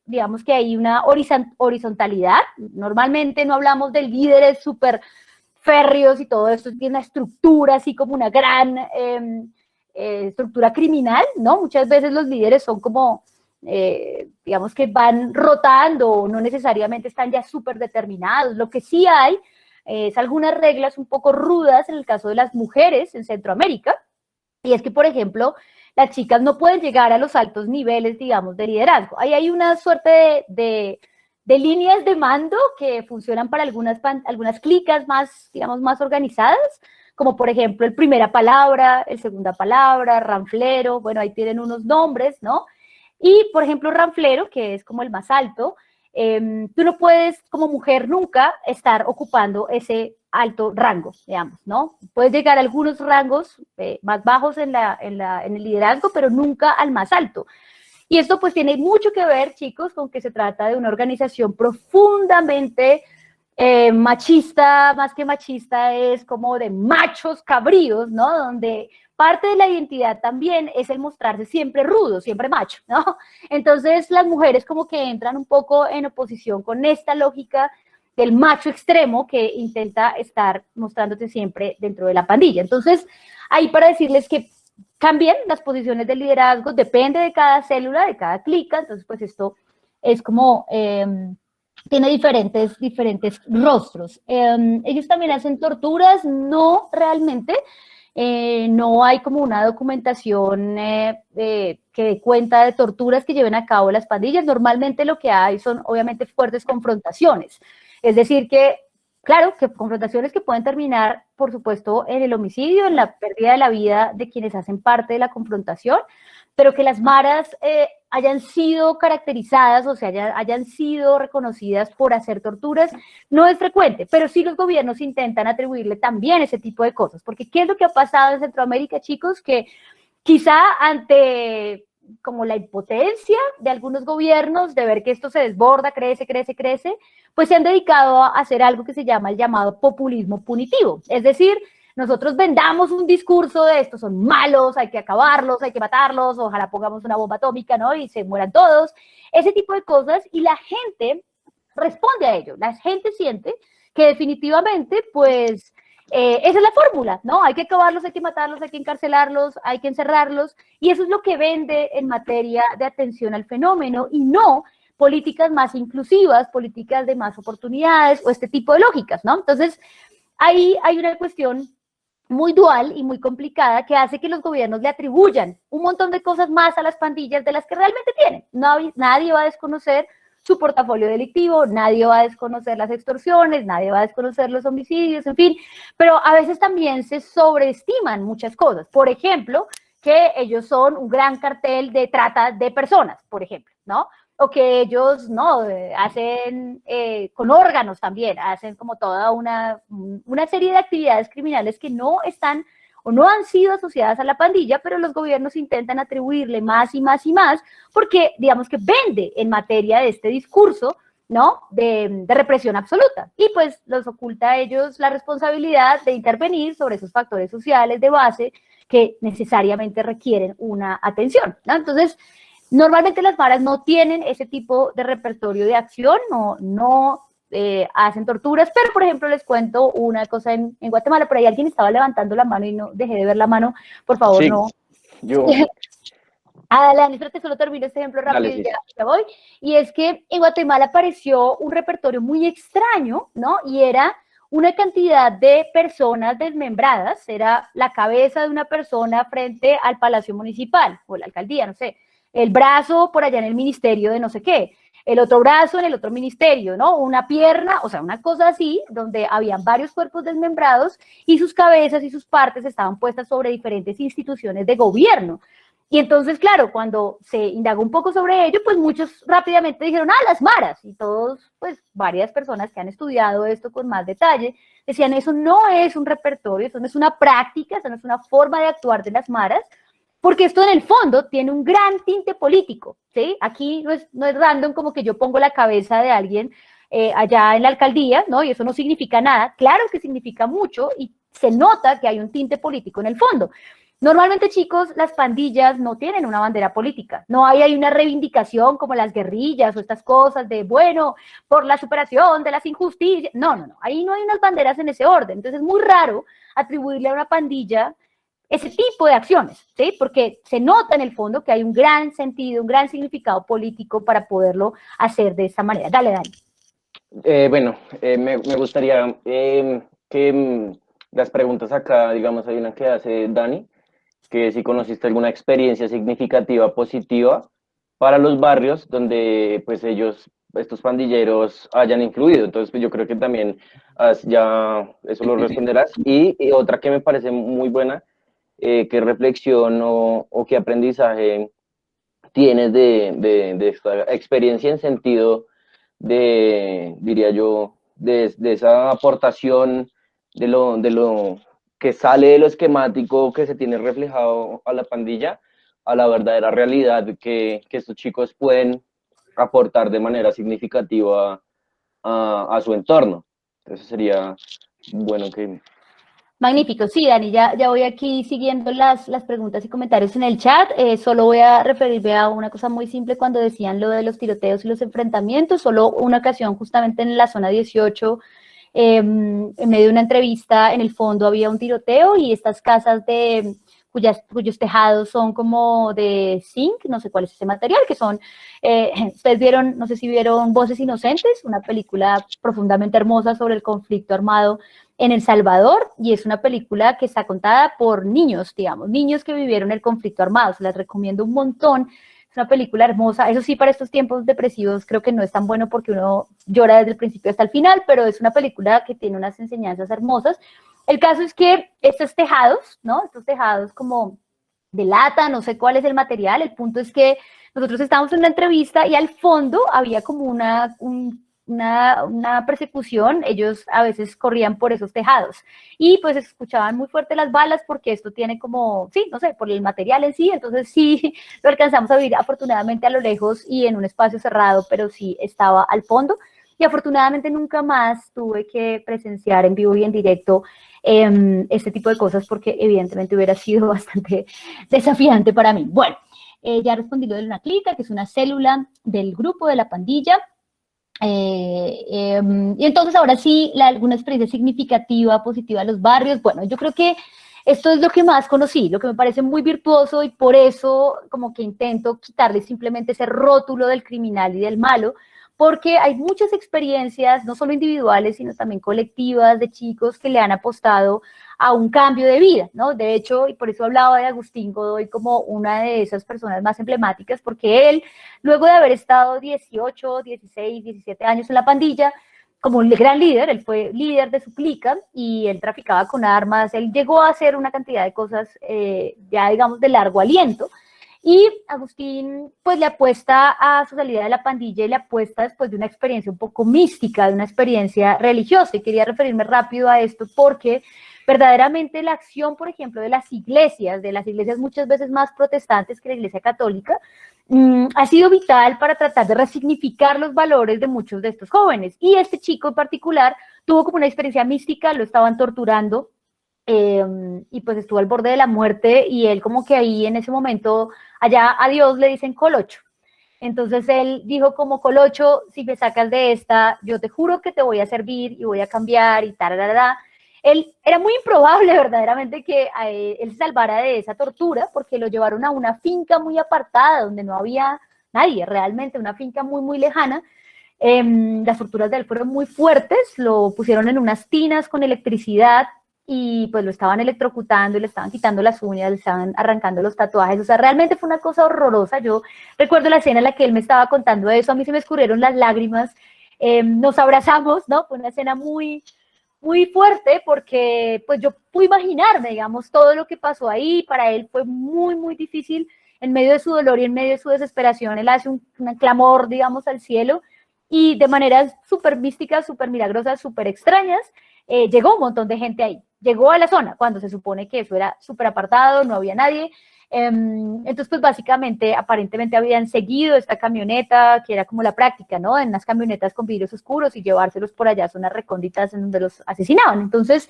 digamos que hay una horizontalidad. Normalmente no hablamos de líderes súper férreos y todo esto, tiene una estructura así como una gran estructura criminal, ¿no? Muchas veces los líderes son como, digamos que van rotando, no necesariamente están ya súper determinados. Lo que sí hay es algunas reglas un poco rudas en el caso de las mujeres en Centroamérica, y es que, por ejemplo, las chicas no pueden llegar a los altos niveles, digamos, de liderazgo. Ahí hay una suerte de líneas de mando que funcionan para algunas clicas más, digamos, más organizadas, como por ejemplo el primera palabra, el segunda palabra, ranflero, bueno, ahí tienen unos nombres, ¿no? Y, por ejemplo, ranflero, que es como el más alto, tú no puedes, como mujer, nunca estar ocupando ese alto rango, digamos, ¿no? Puedes llegar a algunos rangos más bajos en el liderazgo, pero nunca al más alto. Y esto pues tiene mucho que ver, chicos, con que se trata de una organización profundamente machista, más que machista, es como de machos cabríos, ¿no? Donde parte de la identidad también es el mostrarse siempre rudo, siempre macho, ¿no? Entonces las mujeres como que entran un poco en oposición con esta lógica del macho extremo que intenta estar mostrándote siempre dentro de la pandilla. Entonces, ahí para decirles que cambian las posiciones de liderazgo, depende de cada célula, de cada clica, entonces pues esto es como, tiene diferentes rostros. Ellos también hacen torturas, no realmente, no hay como una documentación que dé cuenta de torturas que lleven a cabo las pandillas. Normalmente lo que hay son obviamente fuertes confrontaciones. Es decir que, claro, que confrontaciones que pueden terminar, por supuesto, en el homicidio, en la pérdida de la vida de quienes hacen parte de la confrontación, pero que las maras hayan sido caracterizadas, o sea, hayan sido reconocidas por hacer torturas, no es frecuente, pero sí los gobiernos intentan atribuirle también ese tipo de cosas, porque ¿qué es lo que ha pasado en Centroamérica, chicos? Que quizá ante como la impotencia de algunos gobiernos de ver que esto se desborda, crece, pues se han dedicado a hacer algo que se llama el llamado populismo punitivo, es decir, nosotros vendamos un discurso de estos son malos, hay que acabarlos, hay que matarlos, ojalá pongamos una bomba atómica, ¿no? Y se mueran todos, ese tipo de cosas, y la gente responde a ello, la gente siente que definitivamente, pues, esa es la fórmula, ¿no? Hay que acabarlos, hay que matarlos, hay que encarcelarlos, hay que encerrarlos, y eso es lo que vende en materia de atención al fenómeno, y no políticas más inclusivas, políticas de más oportunidades, o este tipo de lógicas, ¿no? Entonces, ahí hay una cuestión muy dual y muy complicada que hace que los gobiernos le atribuyan un montón de cosas más a las pandillas de las que realmente tienen. Nadie va a desconocer su portafolio delictivo, nadie va a desconocer las extorsiones, nadie va a desconocer los homicidios, en fin, pero a veces también se sobreestiman muchas cosas. Por ejemplo, que ellos son un gran cartel de trata de personas, por ejemplo, ¿no? O que ellos, ¿no? Hacen con órganos también, hacen como toda una serie de actividades criminales que no están o no han sido asociadas a la pandilla, pero los gobiernos intentan atribuirle más y más y más, porque digamos que vende en materia de este discurso, ¿no? De represión absoluta, y pues los oculta a ellos la responsabilidad de intervenir sobre esos factores sociales de base que necesariamente requieren una atención, ¿no? Entonces, normalmente las maras no tienen ese tipo de repertorio de acción, no hacen torturas, pero por ejemplo les cuento una cosa en Guatemala, por ahí alguien estaba levantando la mano y no dejé de ver la mano, por favor, Sí, no. yo, Dale, espérate, solo termino este ejemplo dale, rápido y sí, sí. ya voy. Y es que en Guatemala apareció un repertorio muy extraño, ¿no? Y era una cantidad de personas desmembradas, era la cabeza de una persona frente al Palacio Municipal o la alcaldía, no sé, el brazo por allá en el ministerio de no sé qué, el otro brazo en el otro ministerio, ¿no? Una pierna, o sea, una cosa así, donde habían varios cuerpos desmembrados y sus cabezas y sus partes estaban puestas sobre diferentes instituciones de gobierno. Y entonces, claro, cuando se indagó un poco sobre ello, pues muchos rápidamente dijeron, ah, las maras. Y todos, pues varias personas que han estudiado esto con más detalle, decían, eso no es un repertorio, eso no es una práctica, eso no es una forma de actuar de las maras, porque esto en el fondo tiene un gran tinte político, ¿sí? Aquí no es random como que yo pongo la cabeza de alguien allá en la alcaldía, ¿no? Y eso no significa nada. Claro que significa mucho y se nota que hay un tinte político en el fondo. Normalmente, chicos, las pandillas no tienen una bandera política. No hay una reivindicación como las guerrillas o estas cosas de, bueno, por la superación de las injusticias. No, no, no. Ahí no hay unas banderas en ese orden. Entonces es muy raro atribuirle a una pandilla ese tipo de acciones, ¿sí? Porque se nota en el fondo que hay un gran sentido, un gran significado político para poderlo hacer de esa manera. Dale, Dani. Bueno, me gustaría que las preguntas acá, digamos, hay una que hace Dani, que si conociste alguna experiencia significativa positiva para los barrios donde pues ellos, estos pandilleros, hayan influido. Entonces, pues, yo creo que también ya eso lo responderás. Y otra que me parece muy buena, qué reflexión o qué aprendizaje tienes de esta experiencia en sentido diría yo, de esa aportación de lo que sale de lo esquemático que se tiene reflejado a la pandilla, a la verdadera realidad que estos chicos pueden aportar de manera significativa a su entorno. Entonces sería bueno que... Magnífico, sí, Dani, ya voy aquí siguiendo las preguntas y comentarios en el chat. Solo voy a referirme a una cosa muy simple cuando decían lo de los tiroteos y los enfrentamientos. Solo una ocasión, justamente en la zona 18, en medio de una entrevista, en el fondo había un tiroteo y estas casas cuyos tejados son como de zinc, no sé cuál es ese material, que son, ustedes vieron, no sé si vieron Voces Inocentes, una película profundamente hermosa sobre el conflicto armado en El Salvador, y es una película que está contada por niños, digamos, niños que vivieron el conflicto armado, se las recomiendo un montón, es una película hermosa, eso sí, para estos tiempos depresivos creo que no es tan bueno porque uno llora desde el principio hasta el final, pero es una película que tiene unas enseñanzas hermosas. El caso es que estos tejados, ¿no? Estos tejados como de lata, no sé cuál es el material, el punto es que nosotros estábamos en una entrevista y al fondo había como una persecución, ellos a veces corrían por esos tejados y pues escuchaban muy fuerte las balas porque esto tiene como, sí, no sé, por el material en sí, entonces sí lo alcanzamos a vivir afortunadamente a lo lejos y en un espacio cerrado, pero sí estaba al fondo y afortunadamente nunca más tuve que presenciar en vivo y en directo este tipo de cosas porque evidentemente hubiera sido bastante desafiante para mí. Bueno, ya respondí lo de una clica, que es una célula del grupo de la pandilla. Y entonces ahora sí, alguna experiencia significativa, positiva de los barrios. Bueno, yo creo que esto es lo que más conocí, lo que me parece muy virtuoso y por eso como que intento quitarle simplemente ese rótulo del criminal y del malo, porque hay muchas experiencias, no solo individuales, sino también colectivas de chicos que le han apostado a un cambio de vida, ¿no? De hecho, y por eso hablaba de Agustín Godoy como una de esas personas más emblemáticas, porque él, luego de haber estado 18, 16, 17 años en la pandilla, como un gran líder, él fue líder de su clica y él traficaba con armas, él llegó a hacer una cantidad de cosas ya digamos de largo aliento, y Agustín pues le apuesta a su salida de la pandilla y le apuesta después de una experiencia un poco mística, de una experiencia religiosa, y quería referirme rápido a esto porque verdaderamente la acción, por ejemplo, de las iglesias muchas veces más protestantes que la iglesia católica, ha sido vital para tratar de resignificar los valores de muchos de estos jóvenes. Y este chico en particular tuvo como una experiencia mística, lo estaban torturando y pues estuvo al borde de la muerte y él como que ahí en ese momento, allá a Dios le dicen colocho. Entonces él dijo como Colocho, si me sacas de esta, yo te juro que te voy a servir y voy a cambiar y tal. Él era muy improbable verdaderamente que él se salvara de esa tortura porque lo llevaron a una finca muy apartada donde no había nadie realmente, una finca muy, muy lejana. Las torturas de él fueron muy fuertes, lo pusieron en unas tinas con electricidad y pues lo estaban electrocutando y le estaban quitando las uñas, le estaban arrancando los tatuajes, o sea, realmente fue una cosa horrorosa. Yo recuerdo la escena en la que él me estaba contando eso, a mí se me escurrieron las lágrimas, nos abrazamos, ¿no? Fue una escena muy, muy fuerte porque pues yo pude imaginarme, digamos, todo lo que pasó ahí. Para él fue muy, muy difícil en medio de su dolor y en medio de su desesperación. Él hace un clamor, digamos, al cielo y de maneras súper místicas, súper milagrosas, súper extrañas, llegó un montón de gente ahí. Llegó a la zona cuando se supone que eso era súper apartado, no había nadie. Entonces, pues básicamente, aparentemente habían seguido esta camioneta, que era como la práctica, ¿no? En unas camionetas con vidrios oscuros y llevárselos por allá a zonas recónditas en donde los asesinaban. Entonces,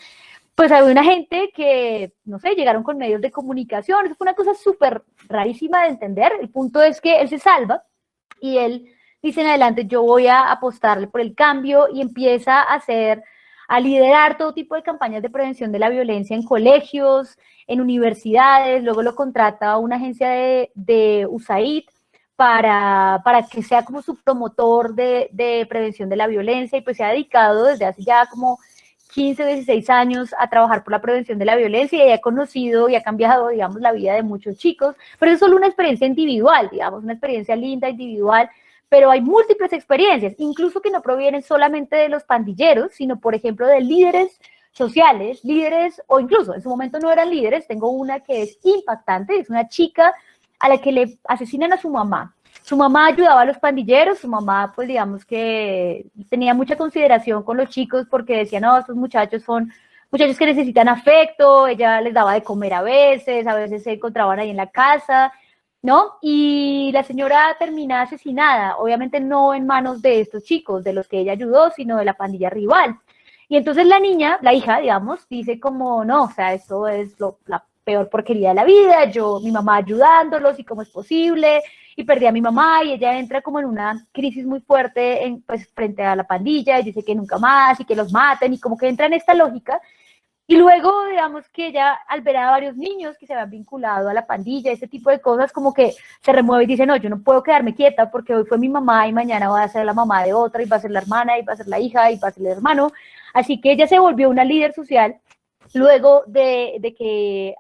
pues había una gente que, no sé, llegaron con medios de comunicación. Eso fue una cosa súper rarísima de entender. El punto es que él se salva y él dice en adelante, yo voy a apostarle por el cambio y empieza a liderar todo tipo de campañas de prevención de la violencia en colegios, en universidades. Luego lo contrata a una agencia de USAID para que sea como su promotor de prevención de la violencia y pues se ha dedicado desde hace ya como 15 o 16 años a trabajar por la prevención de la violencia y ha conocido y ha cambiado, digamos, la vida de muchos chicos, pero es solo una experiencia individual, digamos, una experiencia linda, individual, pero hay múltiples experiencias, incluso que no provienen solamente de los pandilleros, sino, por ejemplo, de líderes sociales, líderes, o incluso en su momento no eran líderes. Tengo una que es impactante, es una chica a la que le asesinan a su mamá. Su mamá ayudaba a los pandilleros, su mamá, pues digamos que tenía mucha consideración con los chicos porque decía, no, estos muchachos son muchachos que necesitan afecto, ella les daba de comer a veces se encontraban ahí en la casa, ¿no? Y la señora termina asesinada, obviamente no en manos de estos chicos, de los que ella ayudó, sino de la pandilla rival. Y entonces la niña, la hija, digamos, dice como, no, o sea, esto es la peor porquería de la vida, mi mamá ayudándolos y cómo es posible, y perdí a mi mamá, y ella entra como en una crisis muy fuerte pues, frente a la pandilla, y dice que nunca más, y que los maten, y como que entra en esta lógica. Y luego, digamos que ella, al ver a varios niños que se habían vinculado a la pandilla, ese tipo de cosas, como que se remueve y dice, no, yo no puedo quedarme quieta porque hoy fue mi mamá y mañana va a ser la mamá de otra, y va a ser la hermana, y va a ser la hija, y va a ser el hermano. Así que ella se volvió una líder social luego de que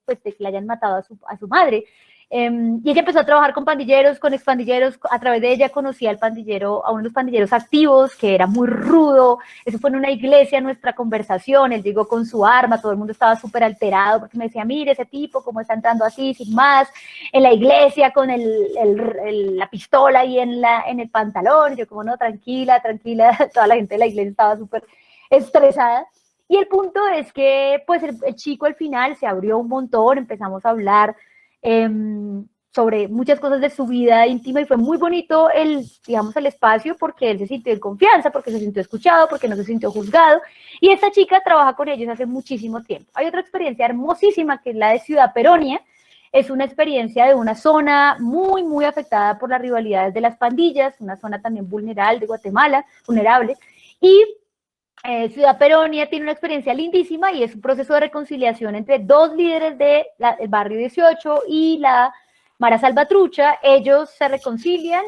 pues, de que le hayan matado a su madre. Y ella empezó a trabajar con pandilleros, con expandilleros. A través de ella conocí a uno de los pandilleros activos, que era muy rudo. Eso fue en una iglesia, nuestra conversación. Él llegó con su arma, todo el mundo estaba súper alterado porque me decía, mire ese tipo, cómo está entrando así, sin más, en la iglesia con la pistola ahí en el pantalón. Y yo como, no, tranquila, tranquila. Toda la gente de la iglesia estaba súper estresada. Y el punto es que pues el chico al final se abrió un montón, empezamos a hablar sobre muchas cosas de su vida íntima y fue muy bonito digamos, el espacio porque él se sintió en confianza, porque se sintió escuchado, porque no se sintió juzgado. Y esta chica trabaja con ellos hace muchísimo tiempo. Hay otra experiencia hermosísima que es la de Ciudad Peronia. Es una experiencia de una zona muy, muy afectada por las rivalidades de las pandillas, una zona también vulnerable de Guatemala, vulnerable. Y Ciudad Peronia tiene una experiencia lindísima y es un proceso de reconciliación entre dos líderes del barrio 18 y la Mara Salvatrucha. Ellos se reconcilian,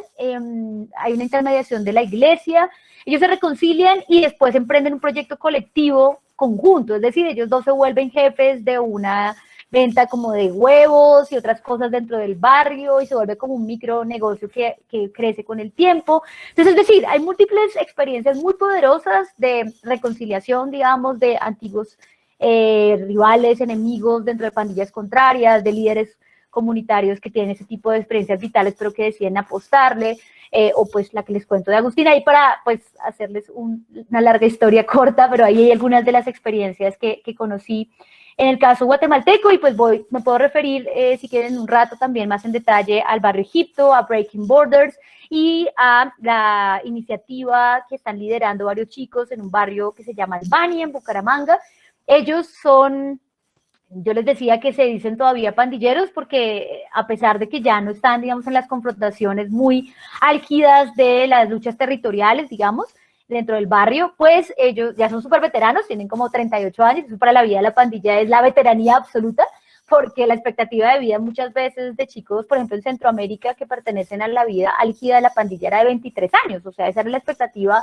hay una intermediación de la iglesia, ellos se reconcilian y después emprenden un proyecto colectivo conjunto, es decir, ellos dos se vuelven jefes de una venta como de huevos y otras cosas dentro del barrio y se vuelve como un micronegocio que crece con el tiempo. Entonces, es decir, hay múltiples experiencias muy poderosas de reconciliación, digamos, de antiguos rivales, enemigos dentro de pandillas contrarias, de líderes comunitarios que tienen ese tipo de experiencias vitales pero que deciden apostarle, o pues la que les cuento de Agustina, y para pues hacerles una larga historia corta, pero ahí hay algunas de las experiencias que conocí en el caso guatemalteco, y pues me puedo referir, si quieren, un rato también más en detalle al barrio Egipto, a Breaking Borders y a la iniciativa que están liderando varios chicos en un barrio que se llama Albania, en Bucaramanga. Ellos son Yo les decía que se dicen todavía pandilleros porque a pesar de que ya no están, digamos, en las confrontaciones muy álgidas de las luchas territoriales, digamos, dentro del barrio, pues ellos ya son súper veteranos, tienen como 38 años, eso para la vida de la pandilla es la veteranía absoluta, porque la expectativa de vida muchas veces de chicos, por ejemplo, en Centroamérica, que pertenecen a la vida álgida de la pandilla era de 23 años, o sea, esa era la expectativa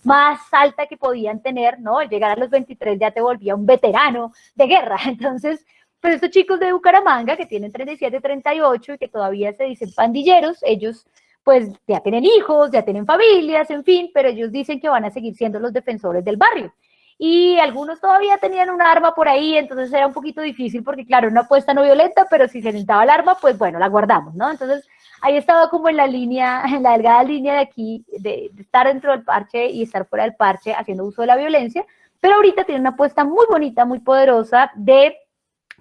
más alta que podían tener, ¿no? Al llegar a los 23 ya te volvía un veterano de guerra. Entonces, pues estos chicos de Bucaramanga que tienen 37, 38 y que todavía se dicen pandilleros, ellos pues ya tienen hijos, ya tienen familias, en fin, pero ellos dicen que van a seguir siendo los defensores del barrio. Y algunos todavía tenían un arma por ahí, entonces era un poquito difícil porque, claro, una apuesta no violenta, pero si se necesitaba el arma, pues bueno, la guardamos, ¿no? Entonces, ahí estaba como en la línea, en la delgada línea de aquí, de estar dentro del parche y estar fuera del parche haciendo uso de la violencia, pero ahorita tiene una apuesta muy bonita, muy poderosa de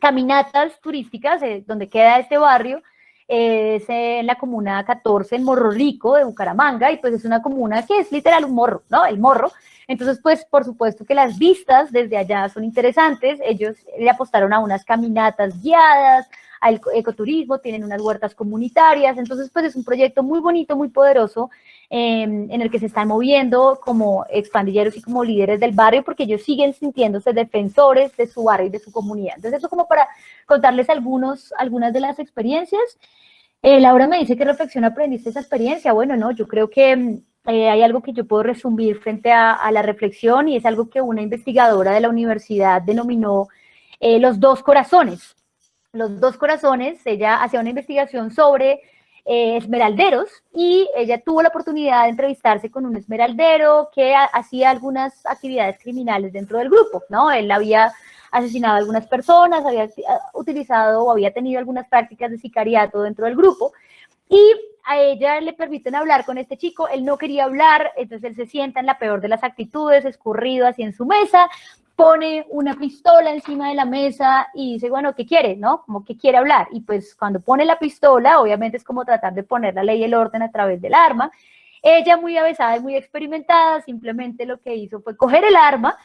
caminatas turísticas, donde queda este barrio, es en la comuna 14, en Morro Rico de Bucaramanga, y pues es una comuna que es literal un morro, ¿no? El morro. Entonces, pues, por supuesto que las vistas desde allá son interesantes. Ellos le apostaron a unas caminatas guiadas, al ecoturismo, tienen unas huertas comunitarias. Entonces, pues, es un proyecto muy bonito, muy poderoso, en el que se están moviendo como expandilleros y como líderes del barrio, porque ellos siguen sintiéndose defensores de su barrio y de su comunidad. Entonces, eso como para contarles algunas de las experiencias. Laura me dice, ¿qué reflexión aprendiste de esa experiencia? Bueno, no, yo creo que hay algo que yo puedo resumir frente a la reflexión, y es algo que una investigadora de la universidad denominó los dos corazones. Los dos corazones, ella hacía una investigación sobre esmeralderos, y ella tuvo la oportunidad de entrevistarse con un esmeraldero que hacía algunas actividades criminales dentro del grupo, ¿no? Él había asesinado a algunas personas, había utilizado o había tenido algunas prácticas de sicariato dentro del grupo, y a ella le permiten hablar con este chico. Él no quería hablar, entonces él se sienta en la peor de las actitudes, escurrido así en su mesa, pone una pistola encima de la mesa y dice, bueno, ¿qué quiere? ¿No? Como que quiere hablar. Y pues cuando pone la pistola, obviamente es como tratar de poner la ley y el orden a través del arma. Ella, muy avesada y muy experimentada, simplemente lo que hizo fue coger el arma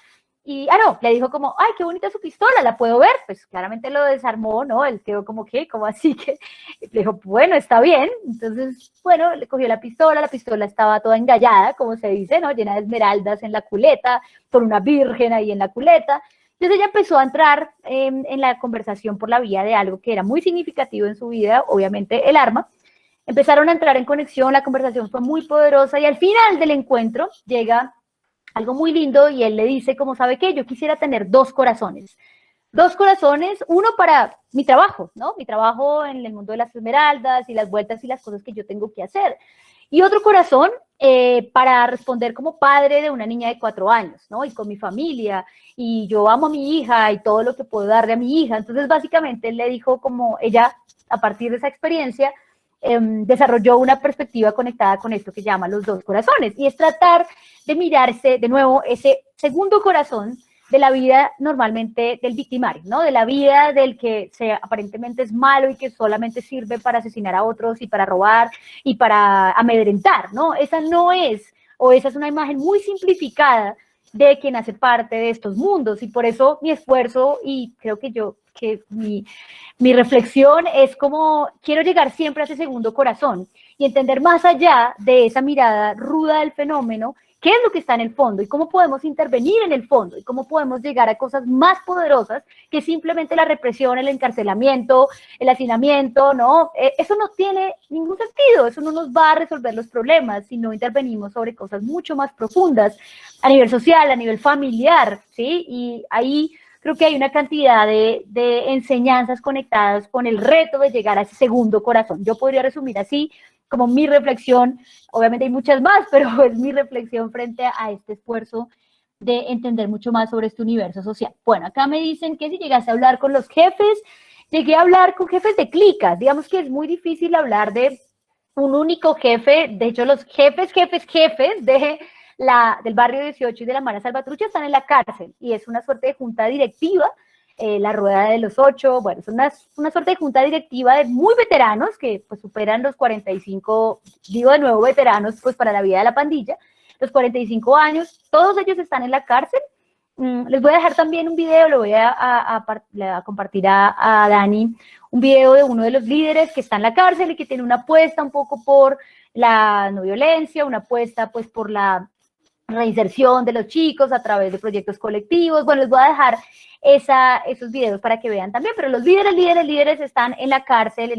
y, no, le dijo como, ay, qué bonita su pistola, ¿la puedo ver? Pues claramente lo desarmó, ¿no? Él quedó como, ¿qué? ¿Cómo así? Que le dijo, bueno, está bien. Entonces, bueno, le cogió la pistola estaba toda engallada, como se dice, ¿no? Llena de esmeraldas en la culeta, con una virgen ahí en la culeta. Entonces ella empezó a entrar en la conversación por la vía de algo que era muy significativo en su vida, obviamente el arma. Empezaron a entrar en conexión, la conversación fue muy poderosa, y al final del encuentro llega algo muy lindo, y él le dice, como sabe qué, yo quisiera tener dos corazones, uno para mi trabajo, ¿no? Mi trabajo en el mundo de las esmeraldas y las vueltas y las cosas que yo tengo que hacer, y otro corazón para responder como padre de una niña de 4 años, ¿no? Y con mi familia, y yo amo a mi hija y todo lo que puedo darle a mi hija. Entonces, básicamente, él le dijo como ella, a partir de esa experiencia, desarrolló una perspectiva conectada con esto que llama los dos corazones, y es tratar de mirarse de nuevo ese segundo corazón de la vida normalmente del victimario, ¿no? De la vida del que aparentemente es malo y que solamente sirve para asesinar a otros y para robar y para amedrentar, ¿no? Esa no es, o esa es una imagen muy simplificada de quien hace parte de estos mundos, y por eso mi esfuerzo, y creo que mi reflexión es como quiero llegar siempre a ese segundo corazón y entender más allá de esa mirada ruda del fenómeno qué es lo que está en el fondo y cómo podemos intervenir en el fondo y cómo podemos llegar a cosas más poderosas que simplemente la represión, el encarcelamiento, el hacinamiento, ¿no? Eso no tiene ningún sentido, eso no nos va a resolver los problemas si no intervenimos sobre cosas mucho más profundas a nivel social, a nivel familiar, ¿sí? Y ahí creo que hay una cantidad de enseñanzas conectadas con el reto de llegar a ese segundo corazón. Yo podría resumir así como mi reflexión, obviamente hay muchas más, pero es mi reflexión frente a este esfuerzo de entender mucho más sobre este universo social. Bueno, acá me dicen que si llegaste a hablar con los jefes, llegué a hablar con jefes de clicas. Digamos que es muy difícil hablar de un único jefe. De hecho, los jefes del barrio 18 y de la Mara Salvatrucha están en la cárcel, y es una suerte de junta directiva, la rueda de los 8, bueno, es una suerte de junta directiva de muy veteranos que pues superan los 45, digo de nuevo veteranos pues para la vida de la pandilla, los 45 años, todos ellos están en la cárcel, Les voy a dejar también un video, le voy a compartir a Dani, un video de uno de los líderes que está en la cárcel y que tiene una apuesta un poco por la no violencia, una apuesta pues por la reinserción de los chicos a través de proyectos colectivos. Bueno, les voy a dejar esos videos para que vean también, pero los líderes están en la cárcel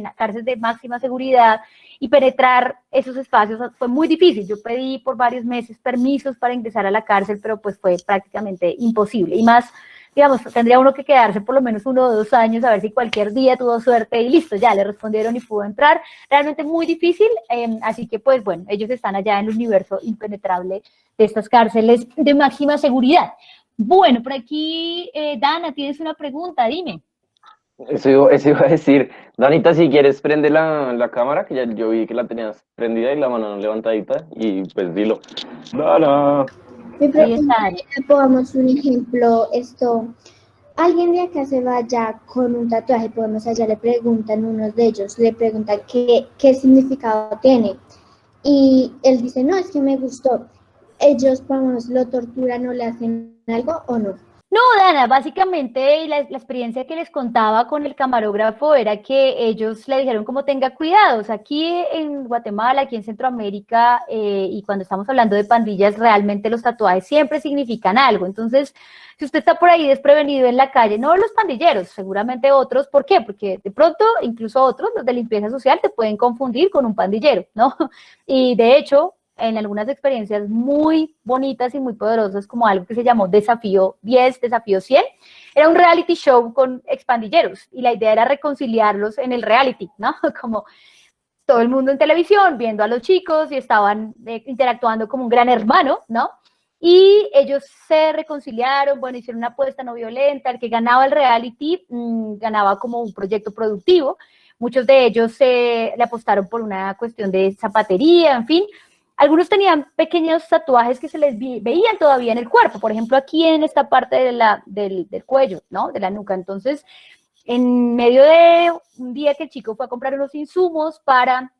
de máxima seguridad, y penetrar esos espacios fue muy difícil. Yo pedí por varios meses permisos para ingresar a la cárcel, pero pues fue prácticamente imposible, y más, digamos, tendría uno que quedarse por lo menos 1 o 2 años a ver si cualquier día tuvo suerte y listo, ya le respondieron y pudo entrar. Realmente muy difícil, así que pues bueno, ellos están allá en el universo impenetrable de estas cárceles de máxima seguridad. Bueno, por aquí, Dana, tienes una pregunta, dime. Eso iba a decir. Danita, si quieres, prende la cámara, que ya yo vi que la tenías prendida y la mano levantadita, y pues dilo. Dana. Mi pregunta es, pongamos un ejemplo, alguien de acá se vaya con un tatuaje, podemos allá le preguntan, unos de ellos le preguntan qué significado tiene, y él dice, no, es que me gustó. Ellos, vamos, lo torturan o le hacen algo o no. No, Dana, básicamente la experiencia que les contaba con el camarógrafo era que ellos le dijeron como tenga cuidado. O sea, aquí en Guatemala, aquí en Centroamérica, y cuando estamos hablando de pandillas, realmente los tatuajes siempre significan algo. Entonces, si usted está por ahí desprevenido en la calle, no los pandilleros, seguramente otros, ¿por qué? Porque de pronto, incluso otros, los de limpieza social, te pueden confundir con un pandillero, ¿no? Y de hecho, en algunas experiencias muy bonitas y muy poderosas, como algo que se llamó Desafío 10, Desafío 100, era un reality show con expandilleros, y la idea era reconciliarlos en el reality, ¿no? Como todo el mundo en televisión, viendo a los chicos, y estaban interactuando como un gran hermano, ¿no? Y ellos se reconciliaron, bueno, hicieron una apuesta no violenta, el que ganaba el reality ganaba como un proyecto productivo. Muchos de ellos le apostaron por una cuestión de zapatería, en fin. Algunos tenían pequeños tatuajes que se les veían todavía en el cuerpo, por ejemplo, aquí en esta parte del cuello, ¿no? De la nuca. Entonces, en medio de un día que el chico fue a comprar unos insumos para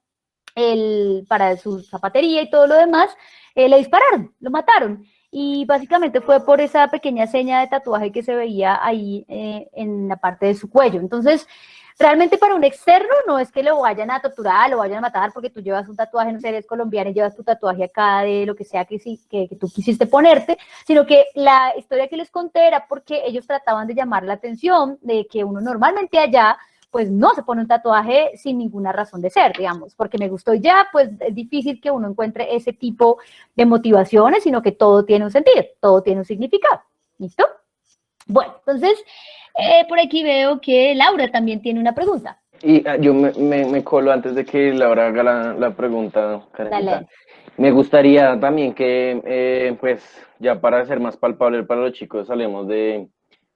su zapatería y todo lo demás, le dispararon, lo mataron. Y básicamente fue por esa pequeña seña de tatuaje que se veía ahí en la parte de su cuello. Entonces, realmente para un externo no es que lo vayan a torturar, lo vayan a matar porque tú llevas un tatuaje, no sé, eres colombiana y llevas tu tatuaje acá de lo que sea que tú quisiste ponerte, sino que la historia que les conté era porque ellos trataban de llamar la atención de que uno normalmente allá pues no se pone un tatuaje sin ninguna razón de ser, digamos, porque me gustó ya, pues es difícil que uno encuentre ese tipo de motivaciones, sino que todo tiene un sentido, todo tiene un significado. ¿Listo? Bueno, entonces, por aquí veo que Laura también tiene una pregunta. Y yo me colo antes de que Laura haga la pregunta, Karencita. Dale. Me gustaría también que, pues, ya para ser más palpable para los chicos, hablemos de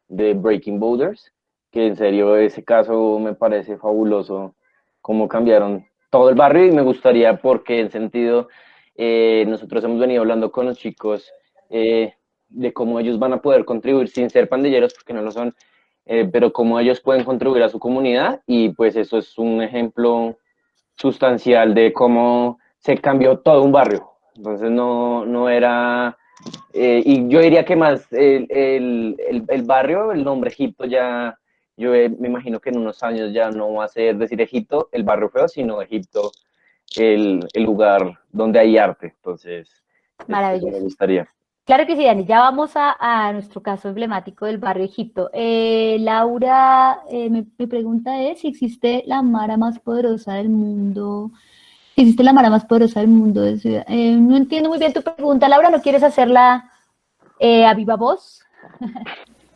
Breaking Borders, que en serio ese caso me parece fabuloso, cómo cambiaron todo el barrio, y me gustaría porque en sentido, nosotros hemos venido hablando con los chicos de cómo ellos van a poder contribuir sin ser pandilleros, porque no lo son, pero cómo ellos pueden contribuir a su comunidad, y pues eso es un ejemplo sustancial de cómo se cambió todo un barrio. Entonces no era... y yo diría que más el barrio, el nombre Egipto ya, me imagino que en unos años ya no va a ser decir Egipto, el barrio feo, sino Egipto, el lugar donde hay arte. Entonces, maravilloso. me gustaría. Claro que sí, Dani, ya vamos a nuestro caso emblemático del barrio Egipto. Laura, mi pregunta es si existe la mara más poderosa del mundo. Si existe la mara más poderosa del mundo de ciudad. No entiendo muy bien tu pregunta, Laura, ¿no quieres hacerla a viva voz?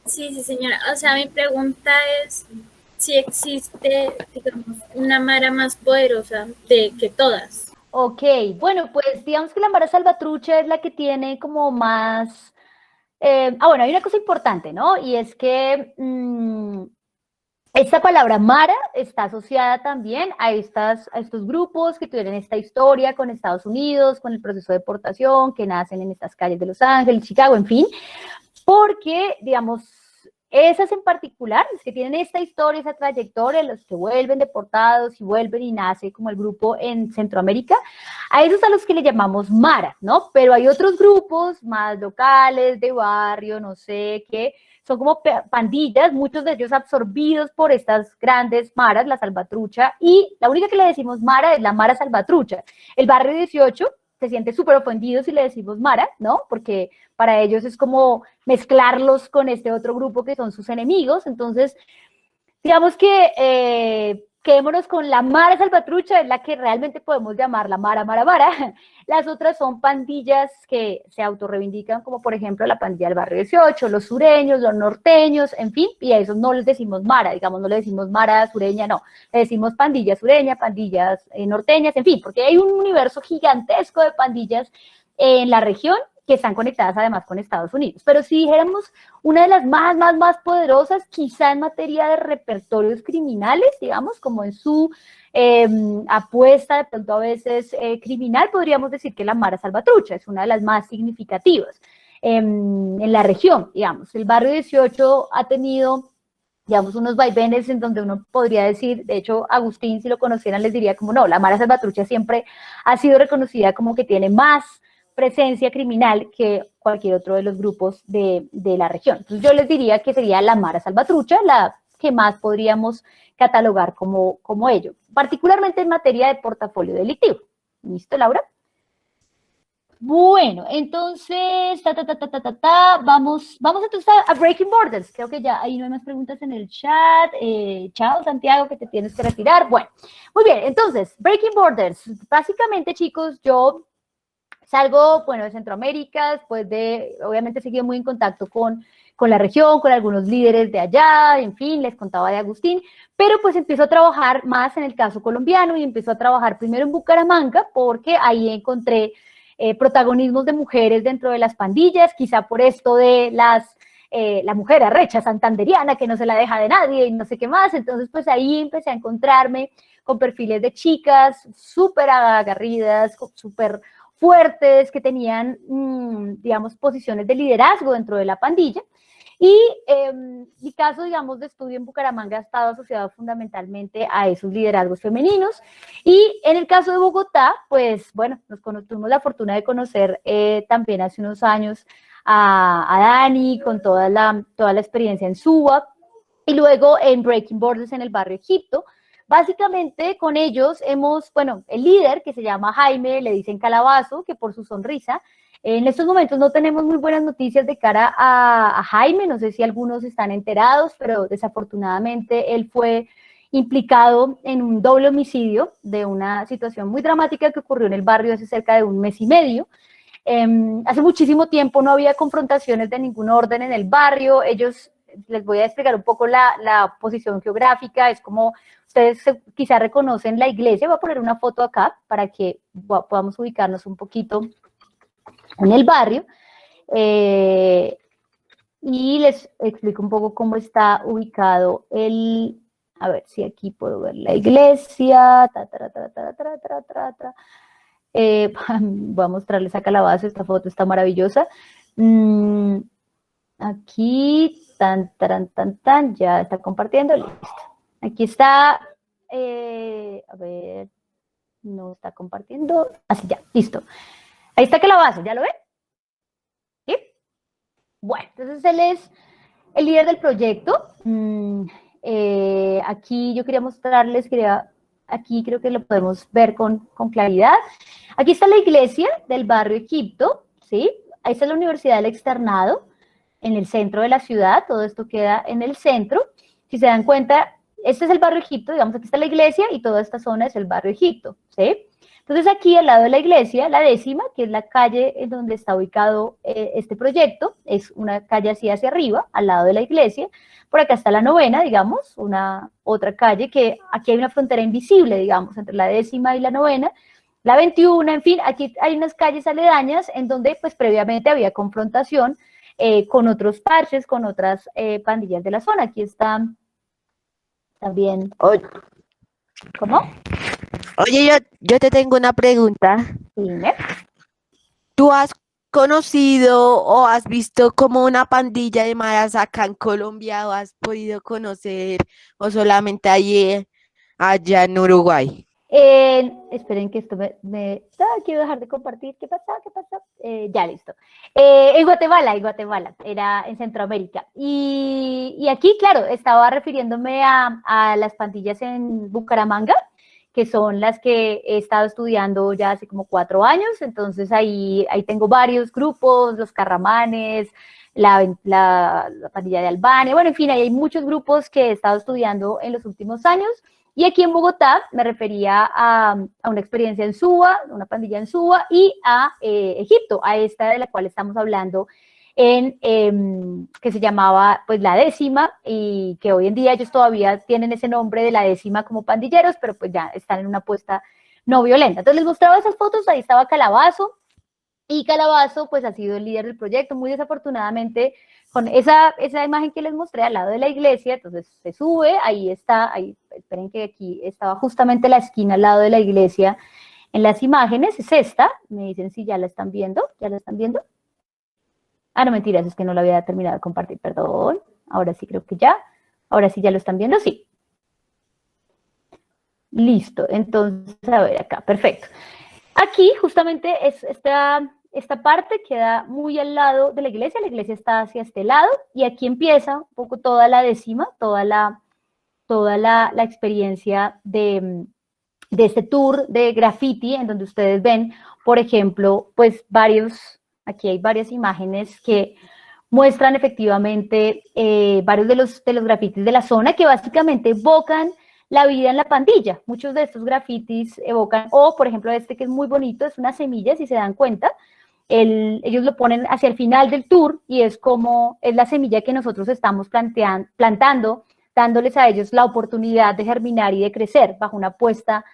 Sí, señora. O sea, mi pregunta es si existe, digamos, una mara más poderosa que todas. Ok, bueno, pues digamos que la Mara Salvatrucha es la que tiene como más... bueno, hay una cosa importante, ¿no? Y es que esta palabra Mara está asociada también a estos grupos que tuvieron esta historia con Estados Unidos, con el proceso de deportación, que nacen en estas calles de Los Ángeles, Chicago, en fin, porque, digamos, Esas en particular, los que tienen esta historia, esa trayectoria, los que vuelven deportados y vuelven y nace como el grupo en Centroamérica, a esos a los que le llamamos Mara, ¿no? Pero hay otros grupos más locales, de barrio, no sé qué, son como pandillas, muchos de ellos absorbidos por estas grandes maras, la salvatrucha, y la única que le decimos Mara es la Mara salvatrucha. El barrio 18 se siente súper ofendido si le decimos Mara, ¿no? Porque para ellos es como mezclarlos con este otro grupo que son sus enemigos. Entonces, digamos que quedémonos con la Mara Salvatrucha, es la que realmente podemos llamar la Mara Mara Mara. Las otras son pandillas que se autorreivindican, como por ejemplo la pandilla del barrio 18, los sureños, los norteños, en fin, y a esos no les decimos Mara, digamos, no le decimos Mara sureña, no, le decimos pandilla sureña, pandillas norteñas, en fin, porque hay un universo gigantesco de pandillas en la región que están conectadas además con Estados Unidos. Pero si dijéramos una de las más poderosas, quizá en materia de repertorios criminales, digamos, como en su apuesta de pronto a veces criminal, podríamos decir que la Mara Salvatrucha es una de las más significativas en la región, digamos. El barrio 18 ha tenido, digamos, unos vaivenes en donde uno podría decir, de hecho, Agustín, si lo conocieran, les diría como no, la Mara Salvatrucha siempre ha sido reconocida como que tiene más presencia criminal que cualquier otro de los grupos de la región. Entonces yo les diría que sería la Mara Salvatrucha, la que más podríamos catalogar como ello, particularmente en materia de portafolio delictivo. ¿Listo, Laura? Bueno, entonces, vamos entonces a Breaking Borders. Creo que ya ahí no hay más preguntas en el chat. Chao, Santiago, que te tienes que retirar. Bueno, muy bien, entonces, Breaking Borders. Básicamente, chicos, yo salgo, bueno, de Centroamérica, después de, obviamente, seguí muy en contacto con la región, con algunos líderes de allá, en fin, les contaba de Agustín, pero pues empiezo a trabajar más en el caso colombiano y empiezo a trabajar primero en Bucaramanga, porque ahí encontré protagonismos de mujeres dentro de las pandillas, quizá por esto de la mujer arrecha santanderiana que no se la deja de nadie y no sé qué más, entonces pues ahí empecé a encontrarme con perfiles de chicas súper agarridas, súper fuertes, que tenían, digamos, posiciones de liderazgo dentro de la pandilla. Y mi caso, digamos, de estudio en Bucaramanga ha estado asociado fundamentalmente a esos liderazgos femeninos. Y en el caso de Bogotá, pues, bueno, tuvimos la fortuna de conocer también hace unos años a Dani, con toda la experiencia en Suba, y luego en Breaking Borders en el barrio Egipto. Básicamente con ellos bueno, el líder que se llama Jaime, le dicen Calabazo, que por su sonrisa, en estos momentos no tenemos muy buenas noticias de cara a Jaime, no sé si algunos están enterados, pero desafortunadamente él fue implicado en un doble homicidio de una situación muy dramática que ocurrió en el barrio hace cerca de un mes y medio. Hace muchísimo tiempo no había confrontaciones de ningún orden en el barrio, ellos, les voy a explicar un poco la posición geográfica, es como ustedes quizá reconocen la iglesia, voy a poner una foto acá para que podamos ubicarnos un poquito en el barrio, y les explico un poco cómo está ubicado a ver si aquí puedo ver la iglesia, voy a mostrarles a Calabazo, esta foto está maravillosa, aquí, ya está compartiendo, listo. Aquí está, a ver, no está compartiendo, así ya, listo. Ahí está Calabazo, ¿ya lo ven? ¿Sí? Bueno, entonces él es el líder del proyecto. Aquí yo quería mostrarles, aquí creo que lo podemos ver con claridad. Aquí está la iglesia del barrio Egipto, ¿sí? Ahí está la Universidad del Externado, en el centro de la ciudad, todo esto queda en el centro. Si se dan cuenta, este es el barrio Egipto, digamos, aquí está la iglesia y toda esta zona es el barrio Egipto, ¿sí? Entonces aquí al lado de la iglesia, la 10ª, que es la calle en donde está ubicado este proyecto, es una calle así hacia arriba, al lado de la iglesia. Por acá está la 9ª, digamos, otra calle que aquí hay una frontera invisible, digamos, entre la 10ª y la 9ª, la 21ª, en fin, aquí hay unas calles aledañas en donde pues previamente había confrontación con otros parches, con otras pandillas de la zona. Aquí está también. Oye, ¿Cómo? oye, yo te tengo una pregunta. Dime. ¿Tú has conocido o has visto como una pandilla de maras acá en Colombia o has podido conocer o solamente allá en Uruguay? Esperen que esto quiero dejar de compartir. ¿Qué pasa? ¿Qué pasa? Ya, listo. En Guatemala, era en Centroamérica. Y aquí, claro, estaba refiriéndome a las pandillas en Bucaramanga, que son las que he estado estudiando ya hace como 4 años. Entonces ahí tengo varios grupos, los Carramanes, la pandilla de Albania, bueno, en fin, ahí hay muchos grupos que he estado estudiando en los últimos años. Y aquí en Bogotá me refería a una experiencia en Suba, una pandilla en Suba, y a Egipto, a esta de la cual estamos hablando, que se llamaba pues La Décima, y que hoy en día ellos todavía tienen ese nombre de La Décima como pandilleros, pero pues ya están en una apuesta no violenta. Entonces les mostraba esas fotos, ahí estaba Calabazo, y Calabazo pues ha sido el líder del proyecto, muy desafortunadamente con esa imagen que les mostré al lado de la iglesia. Entonces se sube, ahí está, ahí, esperen que aquí estaba justamente la esquina al lado de la iglesia en las imágenes, es esta, me dicen si ya la están viendo, ¿ya la están viendo? Ah, no, mentiras, es que no la había terminado de compartir, perdón, ahora sí creo que ya, ahora sí ya lo están viendo, sí. Listo, entonces, a ver acá, perfecto. Aquí justamente es esta parte queda muy al lado de la iglesia está hacia este lado, y aquí empieza un poco toda la décima, toda la experiencia de este tour de graffiti, en donde ustedes ven, por ejemplo, pues aquí hay varias imágenes que muestran efectivamente varios de los grafitis de la zona que básicamente evocan la vida en la pandilla. Muchos de estos grafitis evocan, o por ejemplo este que es muy bonito, es una semilla, si se dan cuenta, ellos lo ponen hacia el final del tour y es la semilla que nosotros estamos plantando, dándoles a ellos la oportunidad de germinar y de crecer bajo una apuesta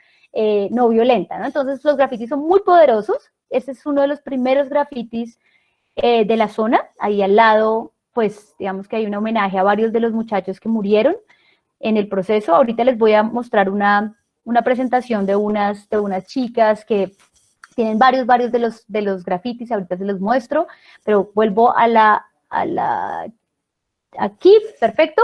no violenta, ¿no? Entonces los grafitis son muy poderosos. Este es uno de los primeros grafitis de la zona. Ahí al lado, pues digamos que hay un homenaje a varios de los muchachos que murieron en el proceso. Ahorita les voy a mostrar una presentación de unas chicas que tienen varios de los grafitis, ahorita se los muestro, pero vuelvo aquí, perfecto.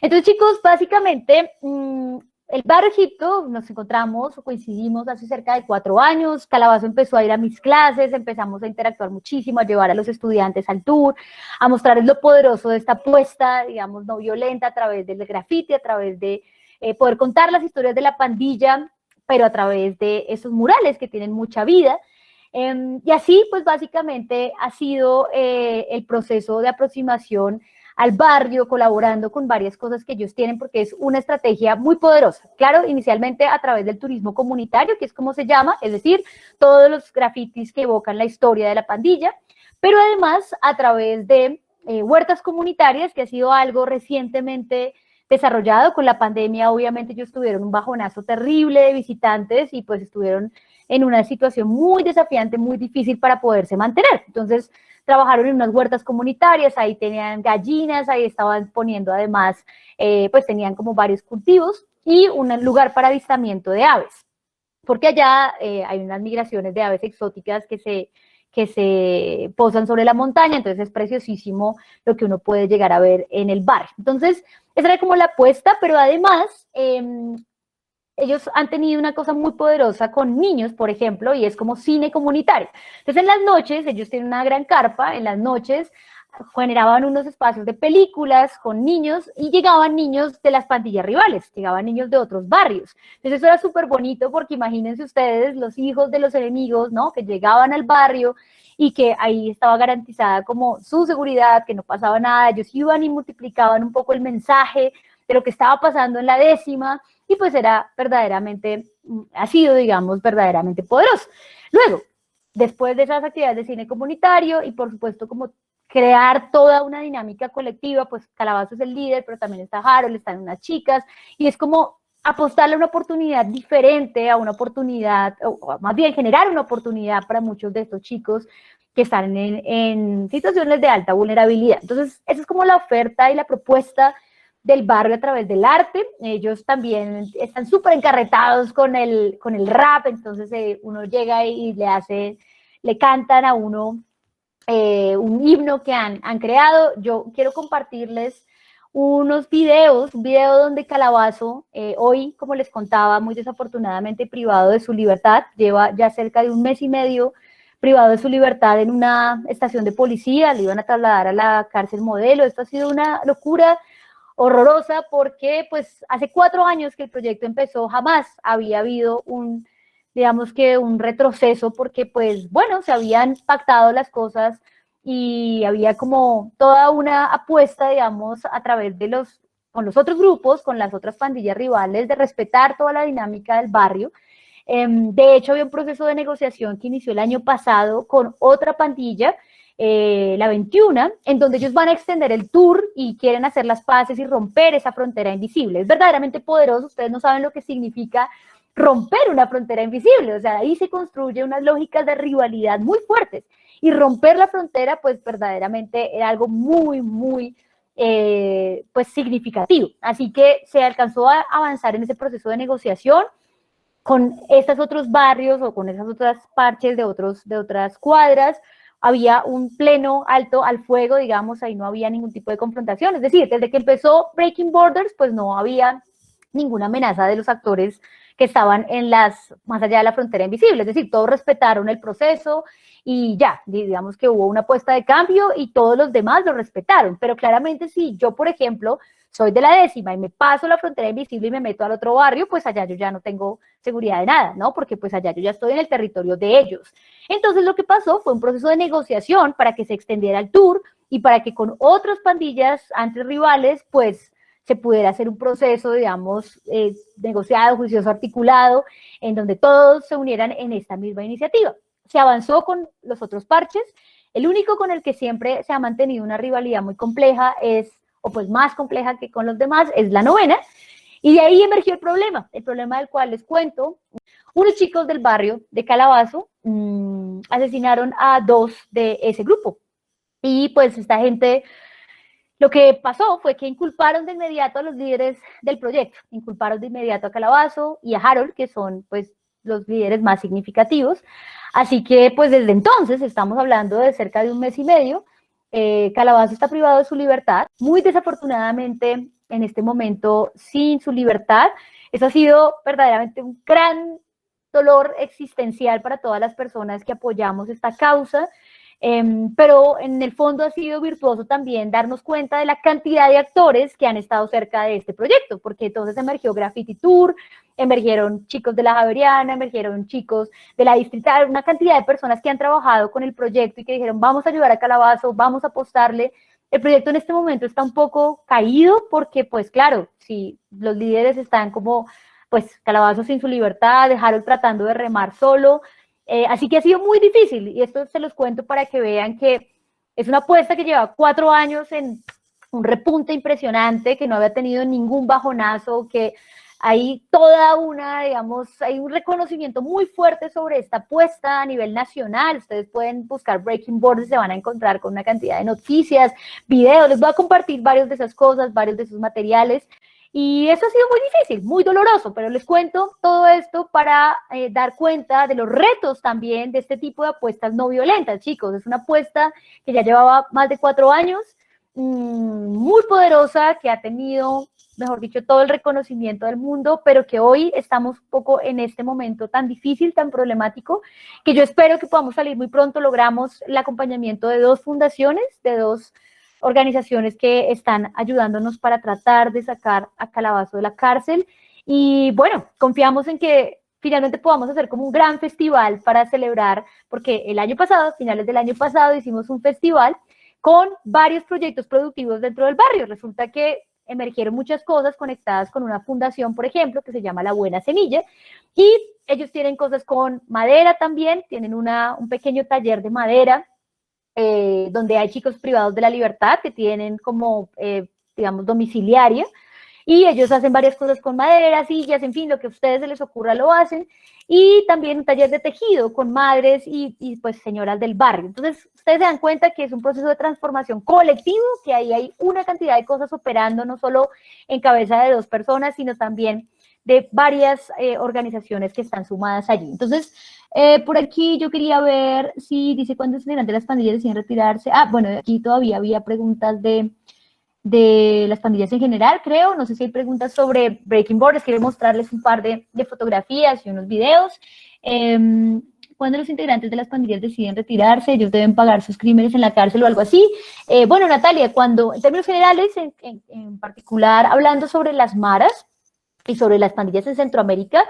Entonces, chicos, básicamente, el Barrio Egipto nos encontramos o coincidimos hace cerca de 4 años. Calabazo empezó a ir a mis clases, empezamos a interactuar muchísimo, a llevar a los estudiantes al tour, a mostrarles lo poderoso de esta apuesta, digamos, no violenta, a través del graffiti, a través de poder contar las historias de la pandilla, pero a través de esos murales que tienen mucha vida. Y así, pues básicamente ha sido el proceso de aproximación al barrio, colaborando con varias cosas que ellos tienen, porque es una estrategia muy poderosa. Claro, inicialmente a través del turismo comunitario, que es como se llama, es decir, todos los grafitis que evocan la historia de la pandilla, pero además a través de huertas comunitarias, que ha sido algo recientemente desarrollado. Con la pandemia, obviamente, ellos tuvieron un bajonazo terrible de visitantes y pues estuvieron en una situación muy desafiante, muy difícil para poderse mantener. Entonces, trabajaron en unas huertas comunitarias, ahí tenían gallinas, ahí estaban poniendo además, pues tenían como varios cultivos y un lugar para avistamiento de aves, porque allá hay unas migraciones de aves exóticas que se posan sobre la montaña. Entonces es preciosísimo lo que uno puede llegar a ver en el barrio. Entonces, esa era como la apuesta, pero además ellos han tenido una cosa muy poderosa con niños, por ejemplo, y es como cine comunitario. Entonces, en las noches, ellos tienen una gran carpa, en las noches generaban unos espacios de películas con niños y llegaban niños de las pandillas rivales, llegaban niños de otros barrios. Entonces, eso era súper bonito porque imagínense ustedes los hijos de los enemigos, ¿no? Que llegaban al barrio y que ahí estaba garantizada como su seguridad, que no pasaba nada. Ellos iban y multiplicaban un poco el mensaje de lo que estaba pasando en la décima, y pues era verdaderamente, ha sido, digamos, verdaderamente poderoso. Luego, después de esas actividades de cine comunitario y por supuesto como crear toda una dinámica colectiva, pues Calabazo es el líder, pero también está Harold, están unas chicas, y es como apostarle a una oportunidad diferente, a una oportunidad, o más bien generar una oportunidad para muchos de estos chicos que están en situaciones de alta vulnerabilidad. Entonces, esa es como la oferta y la propuesta del barrio a través del arte. Ellos también están súper encarretados con el rap. Entonces uno llega y le cantan a uno un himno que han creado. Yo quiero compartirles unos videos, un video donde Calabazo, hoy, como les contaba, muy desafortunadamente privado de su libertad, lleva ya cerca de 1 mes y medio privado de su libertad en una estación de policía, le iban a trasladar a la cárcel Modelo. Esto ha sido una locura horrorosa porque pues hace 4 años que el proyecto empezó, jamás había habido digamos que un retroceso, porque pues bueno, se habían pactado las cosas y había como toda una apuesta, digamos, a través de con los otros grupos, con las otras pandillas rivales, de respetar toda la dinámica del barrio. De hecho, había un proceso de negociación que inició el año pasado con otra pandilla, la 21, en donde ellos van a extender el tour y quieren hacer las paces y romper esa frontera invisible. Es verdaderamente poderoso, ustedes no saben lo que significa romper una frontera invisible, o sea, ahí se construyen unas lógicas de rivalidad muy fuertes, y romper la frontera, pues verdaderamente era algo muy, muy, pues significativo. Así que se alcanzó a avanzar en ese proceso de negociación con estos otros barrios o con esas otras parches de otras cuadras. Había un pleno alto al fuego, digamos, ahí no había ningún tipo de confrontación. Es decir, desde que empezó Breaking Borders, pues no había ninguna amenaza de los actores que estaban más allá de la frontera invisible. Es decir, todos respetaron el proceso y ya, digamos que hubo una apuesta de cambio y todos los demás lo respetaron. Pero claramente si yo, por ejemplo, soy de la 10ª y me paso la frontera invisible y me meto al otro barrio, pues allá yo ya no tengo seguridad de nada, ¿no? Porque pues allá yo ya estoy en el territorio de ellos. Entonces lo que pasó fue un proceso de negociación para que se extendiera el tour y para que con otras pandillas antes rivales, pues se pudiera hacer un proceso, digamos, negociado, juicioso, articulado, en donde todos se unieran en esta misma iniciativa. Se avanzó con los otros parches. El único con el que siempre se ha mantenido una rivalidad muy compleja o pues más compleja que con los demás, es la 9ª, y de ahí emergió el problema del cual les cuento. Unos chicos del barrio de Calabazo asesinaron a 2 de ese grupo, y pues esta gente, lo que pasó fue que inculparon de inmediato a los líderes del proyecto, inculparon de inmediato a Calabazo y a Harold, que son pues los líderes más significativos. Así que pues desde entonces, estamos hablando de cerca de 1 mes y medio, Calabazo está privado de su libertad, muy desafortunadamente en este momento sin su libertad. Eso ha sido verdaderamente un gran dolor existencial para todas las personas que apoyamos esta causa. Pero en el fondo ha sido virtuoso también darnos cuenta de la cantidad de actores que han estado cerca de este proyecto, porque entonces emergió Graffiti Tour, emergieron chicos de la Javeriana, emergieron chicos de la Distrital, una cantidad de personas que han trabajado con el proyecto y que dijeron, vamos a ayudar a Calabazo, vamos a apostarle. El proyecto en este momento está un poco caído porque, pues claro, si los líderes están como, pues Calabazo sin su libertad, Harold tratando de remar solo. Así que ha sido muy difícil, y esto se los cuento para que vean que es una apuesta que lleva 4 años en un repunte impresionante, que no había tenido ningún bajonazo, que hay digamos, hay un reconocimiento muy fuerte sobre esta apuesta a nivel nacional. Ustedes pueden buscar Breaking Borders, se van a encontrar con una cantidad de noticias, videos, les voy a compartir varios de esas cosas, varios de esos materiales. Y eso ha sido muy difícil, muy doloroso, pero les cuento todo esto para dar cuenta de los retos también de este tipo de apuestas no violentas, chicos. Es una apuesta que ya llevaba más de 4 años, muy poderosa, que ha tenido, mejor dicho, todo el reconocimiento del mundo, pero que hoy estamos un poco en este momento tan difícil, tan problemático, que yo espero que podamos salir muy pronto. Logramos el acompañamiento de 2 fundaciones, de 2 organizaciones que están ayudándonos para tratar de sacar a Calabazo de la cárcel. Y bueno, confiamos en que finalmente podamos hacer como un gran festival para celebrar, porque el año pasado, finales del año pasado, hicimos un festival con varios proyectos productivos dentro del barrio. Resulta que emergieron muchas cosas conectadas con una fundación, por ejemplo, que se llama La Buena Semilla, y ellos tienen cosas con madera también, tienen un pequeño taller de madera, donde hay chicos privados de la libertad que tienen como, digamos, domiciliaria, y ellos hacen varias cosas con madera, sillas, en fin, lo que a ustedes se les ocurra lo hacen, y también un taller de tejido con madres y pues señoras del barrio. Entonces, ustedes se dan cuenta que es un proceso de transformación colectivo, que ahí hay una cantidad de cosas operando, no solo en cabeza de 2 personas, sino también de varias organizaciones que están sumadas allí. Entonces, por aquí yo quería ver si dice cuándo integrantes de las pandillas deciden retirarse. Ah, bueno, aquí todavía había preguntas de las pandillas en general, creo. No sé si hay preguntas sobre Breaking Borders. Quiero mostrarles un par de fotografías y unos videos. ¿Cuándo los integrantes de las pandillas deciden retirarse? Ellos deben pagar sus crímenes en la cárcel o algo así. Bueno, Natalia, cuando, en términos generales, en particular, hablando sobre las maras y sobre las pandillas en Centroamérica,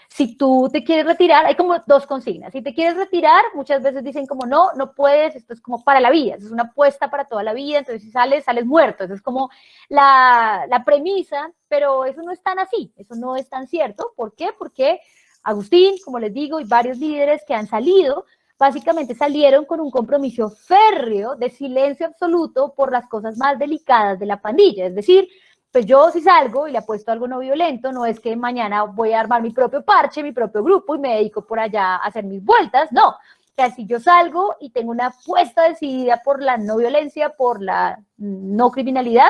si tú te quieres retirar, hay como 2 consignas. Si te quieres retirar, muchas veces dicen como no, no puedes, esto es como para la vida, es una apuesta para toda la vida, entonces si sales, sales muerto. Eso es como la premisa, pero eso no es tan así, eso no es tan cierto. ¿Por qué? Porque Agustín, como les digo, y varios líderes que han salido, básicamente salieron con un compromiso férreo de silencio absoluto por las cosas más delicadas de la pandilla, es decir, pues yo si salgo y le apuesto a algo no violento, no es que mañana voy a armar mi propio parche, mi propio grupo y me dedico por allá a hacer mis vueltas, no. O sea, si yo salgo y tengo una apuesta decidida por la no violencia, por la no criminalidad,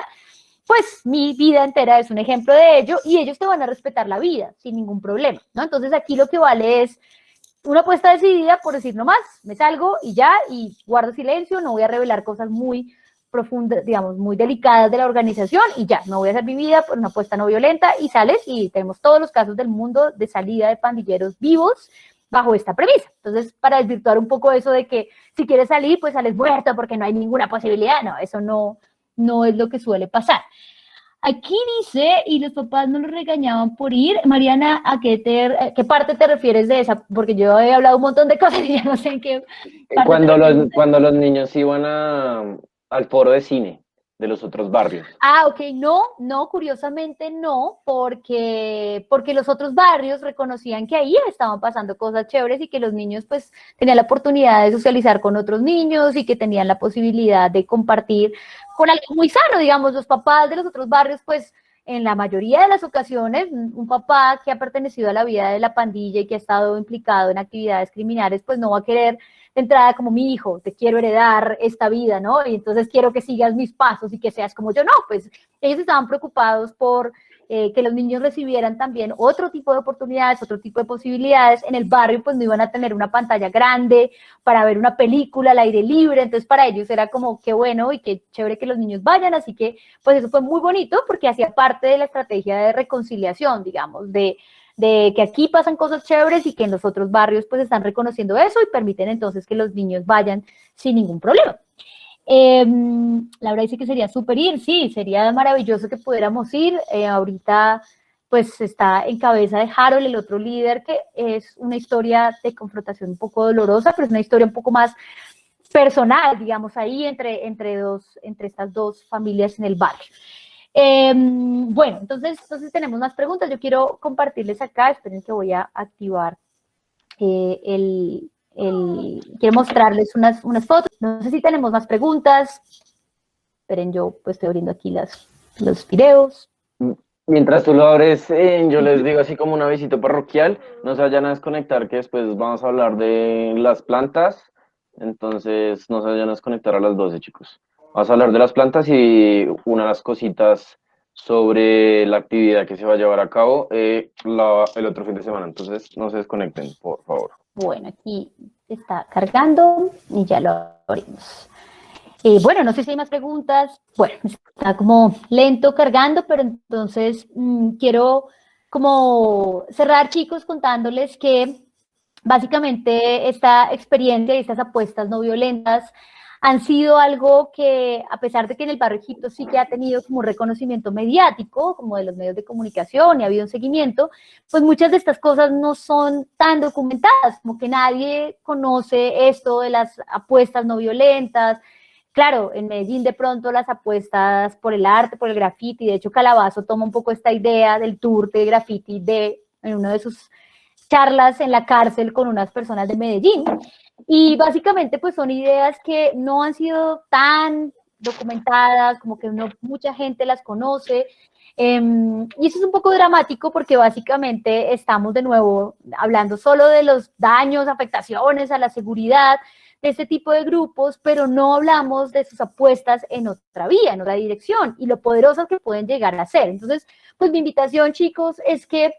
pues mi vida entera es un ejemplo de ello y ellos te van a respetar la vida sin ningún problema, ¿no? Entonces aquí lo que vale es una apuesta decidida por decir no más, me salgo y ya, y guardo silencio, no voy a revelar cosas muy profundas, digamos, muy delicadas de la organización y ya, no voy a hacer mi vida por una apuesta no violenta y sales y tenemos todos los casos del mundo de salida de pandilleros vivos bajo esta premisa. Entonces, para desvirtuar un poco eso de que si quieres salir, pues sales muerto porque no hay ninguna posibilidad, no, eso no es lo que suele pasar. Aquí dice, y los papás no los regañaban por ir. Mariana, ¿a qué parte te refieres de esa? Porque yo he hablado un montón de cosas y ya no sé en qué parte Cuando los niños iban al foro de cine de los otros barrios. Ah, ok, no, curiosamente no, porque los otros barrios reconocían que ahí estaban pasando cosas chéveres y que los niños pues tenían la oportunidad de socializar con otros niños y que tenían la posibilidad de compartir con algo muy sano, digamos, los papás de los otros barrios pues en la mayoría de las ocasiones, un papá que ha pertenecido a la vida de la pandilla y que ha estado implicado en actividades criminales, pues no va a querer de entrada como mi hijo, te quiero heredar esta vida, ¿no? Y entonces quiero que sigas mis pasos y que seas como yo. No, pues ellos estaban preocupados por que los niños recibieran también otro tipo de oportunidades, otro tipo de posibilidades. En el barrio pues no iban a tener una pantalla grande para ver una película al aire libre, entonces para ellos era como qué bueno y qué chévere que los niños vayan, así que pues eso fue muy bonito porque hacía parte de la estrategia de reconciliación, digamos, de que aquí pasan cosas chéveres y que en los otros barrios pues están reconociendo eso y permiten entonces que los niños vayan sin ningún problema. Laura dice que sería súper ir, sí, sería maravilloso que pudiéramos ir. Ahorita pues está en cabeza de Harold, el otro líder, que es una historia de confrontación un poco dolorosa, pero es una historia un poco más personal, digamos, ahí entre estas 2 familias en el barrio. Bueno, entonces tenemos más preguntas. Yo quiero compartirles acá, esperen que voy a activar quiero mostrarles unas fotos. No sé si tenemos más preguntas. Esperen, yo pues estoy abriendo aquí los videos. Mientras tú lo abres, yo les digo así como un avisito parroquial, no se vayan a desconectar que después vamos a hablar de las plantas, entonces no se vayan a desconectar a las 12, chicos. Vamos a hablar de las plantas y unas cositas sobre la actividad que se va a llevar a cabo el otro fin de semana, entonces no se desconecten, por favor. Bueno, aquí está cargando y ya lo abrimos. Bueno, no sé si hay más preguntas. Bueno, está como lento cargando, pero entonces quiero como cerrar, chicos, contándoles que básicamente esta experiencia y estas apuestas no violentas han sido algo que, a pesar de que en el barrio Egipto sí que ha tenido como un reconocimiento mediático, como de los medios de comunicación y ha habido un seguimiento, pues muchas de estas cosas no son tan documentadas, como que nadie conoce esto de las apuestas no violentas. Claro, en Medellín de pronto las apuestas por el arte, por el graffiti, de hecho Calabazo toma un poco esta idea del tour de graffiti en una de sus charlas en la cárcel con unas personas de Medellín. Y básicamente pues son ideas que no han sido tan documentadas, como que no mucha gente las conoce. Y eso es un poco dramático porque básicamente estamos de nuevo hablando solo de los daños, afectaciones a la seguridad de este tipo de grupos, pero no hablamos de sus apuestas en otra vía, en otra dirección y lo poderosas que pueden llegar a ser. Entonces, pues mi invitación, chicos, es que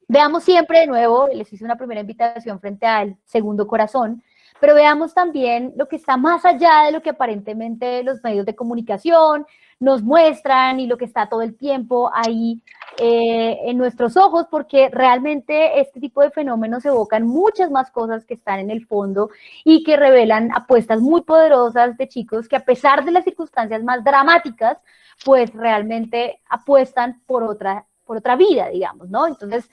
veamos siempre de nuevo, les hice una primera invitación frente al segundo corazón, pero veamos también lo que está más allá de lo que aparentemente los medios de comunicación nos muestran y lo que está todo el tiempo ahí en nuestros ojos, porque realmente este tipo de fenómenos evocan muchas más cosas que están en el fondo y que revelan apuestas muy poderosas de chicos que a pesar de las circunstancias más dramáticas, pues realmente apuestan por otra vida, digamos, ¿no? Entonces,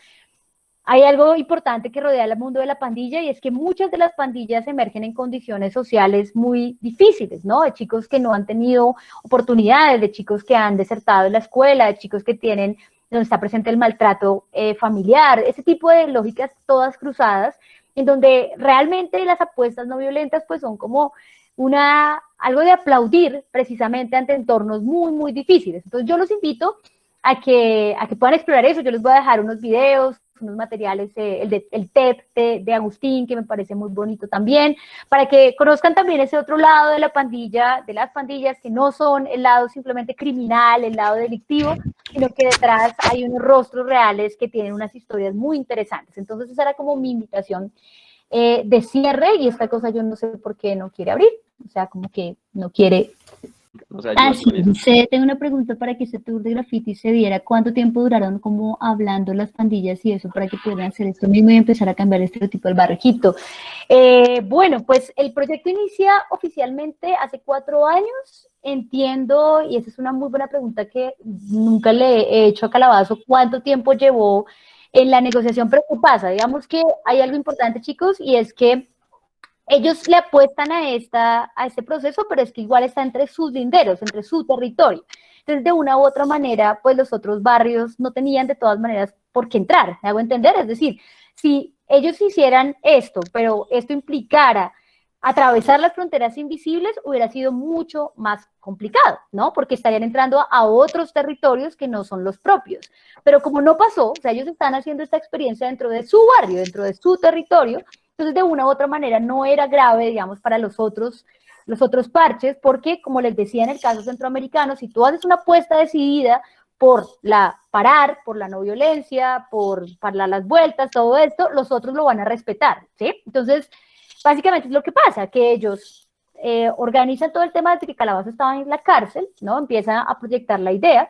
hay algo importante que rodea el mundo de la pandilla y es que muchas de las pandillas emergen en condiciones sociales muy difíciles, ¿no? De chicos que no han tenido oportunidades, de chicos que han desertado en la escuela, de chicos que tienen, donde está presente el maltrato familiar, ese tipo de lógicas todas cruzadas, en donde realmente las apuestas no violentas pues son como algo de aplaudir precisamente ante entornos muy, muy difíciles. Entonces yo los invito a que puedan explorar eso. Yo les voy a dejar unos videos, unos materiales, el TEP de Agustín, que me parece muy bonito también, para que conozcan también ese otro lado de la pandilla, de las pandillas, que no son el lado simplemente criminal, el lado delictivo, sino que detrás hay unos rostros reales que tienen unas historias muy interesantes. Entonces esa era como mi invitación de cierre, y esta cosa yo no sé por qué no quiere abrir, o sea, como que no quiere. O sea, Ah, sí, dice, tengo una pregunta para que ese tour de graffiti se viera. ¿Cuánto tiempo duraron como hablando las pandillas y eso para que pudieran hacer esto mismo y empezar a cambiar el estereotipo del barrio Egipto? Bueno, pues el proyecto inicia oficialmente hace 4 años. Entiendo, y esa es una muy buena pregunta que nunca le he hecho a Calabazo, ¿cuánto tiempo llevó en la negociación? Pero ¿qué pasa? Digamos que hay algo importante, chicos, y es que ellos le apuestan a este proceso, pero es que igual está entre sus linderos, entre su territorio. Entonces, de una u otra manera, pues los otros barrios no tenían de todas maneras por qué entrar, ¿me hago entender? Es decir, si ellos hicieran esto, pero esto implicara atravesar las fronteras invisibles, hubiera sido mucho más complicado, ¿no? Porque estarían entrando a otros territorios que no son los propios. Pero como no pasó, o sea, ellos están haciendo esta experiencia dentro de su barrio, dentro de su territorio. Entonces, de una u otra manera, no era grave, digamos, para los otros parches, porque, como les decía en el caso centroamericano, si tú haces una apuesta decidida por parar, por la no violencia, para las vueltas, todo esto, los otros lo van a respetar, ¿sí? Entonces, básicamente es lo que pasa, que ellos organizan todo el tema desde que Calabazo estaba en la cárcel, ¿no? Empiezan a proyectar la idea,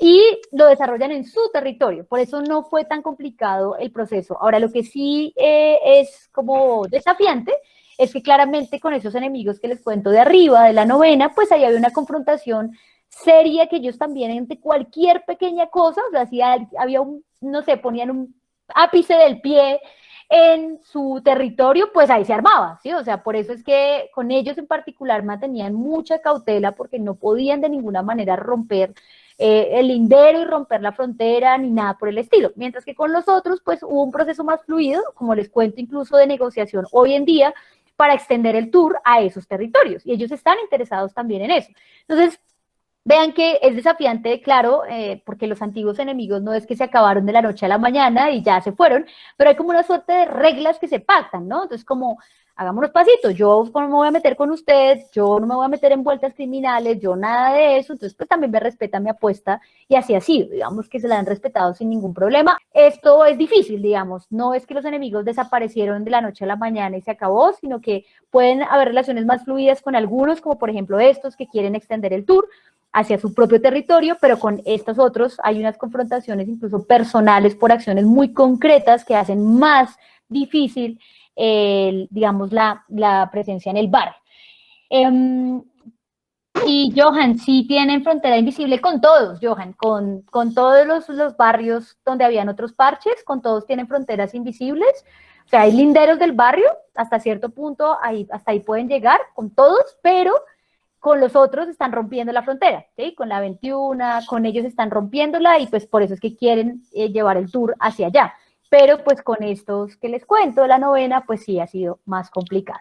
y lo desarrollan en su territorio. Por eso no fue tan complicado el proceso. Ahora, lo que sí es como desafiante es que claramente con esos enemigos que les cuento de arriba, de la novena, pues ahí había una confrontación seria que ellos también entre cualquier pequeña cosa, o sea, si había no sé, ponían un ápice del pie en su territorio, pues ahí se armaba, ¿sí? O sea, por eso es que con ellos en particular mantenían mucha cautela porque no podían de ninguna manera romper el lindero y romper la frontera ni nada por el estilo. Mientras que con los otros, pues hubo un proceso más fluido, como les cuento, incluso de negociación hoy en día, para extender el tour a esos territorios. Y ellos están interesados también en eso. Entonces, vean que es desafiante, claro, porque los antiguos enemigos no es que se acabaron de la noche a la mañana y ya se fueron, pero hay como una suerte de reglas que se pactan, ¿no? Entonces, como, hagámonos pasitos, yo no me voy a meter con usted, yo no me voy a meter en vueltas criminales, yo nada de eso, entonces pues también me respeta mi apuesta, y así ha sido, digamos que se la han respetado sin ningún problema. Esto es difícil, digamos, no es que los enemigos desaparecieron de la noche a la mañana y se acabó, sino que pueden haber relaciones más fluidas con algunos, como por ejemplo estos que quieren extender el tour hacia su propio territorio, pero con estos otros hay unas confrontaciones incluso personales por acciones muy concretas que hacen más difícil, digamos, la presencia en el bar. Y Johan, sí tienen frontera invisible con todos, Johan, con todos los barrios donde habían otros parches, con todos tienen fronteras invisibles. O sea, hay linderos del barrio, hasta cierto punto, hasta ahí pueden llegar, con todos, pero con los otros están rompiendo la frontera, ¿sí? Con la 21, con ellos están rompiéndola, y pues por eso es que quieren llevar el tour hacia allá. pero pues con estos que les cuento, la novena, pues sí ha sido más complicado.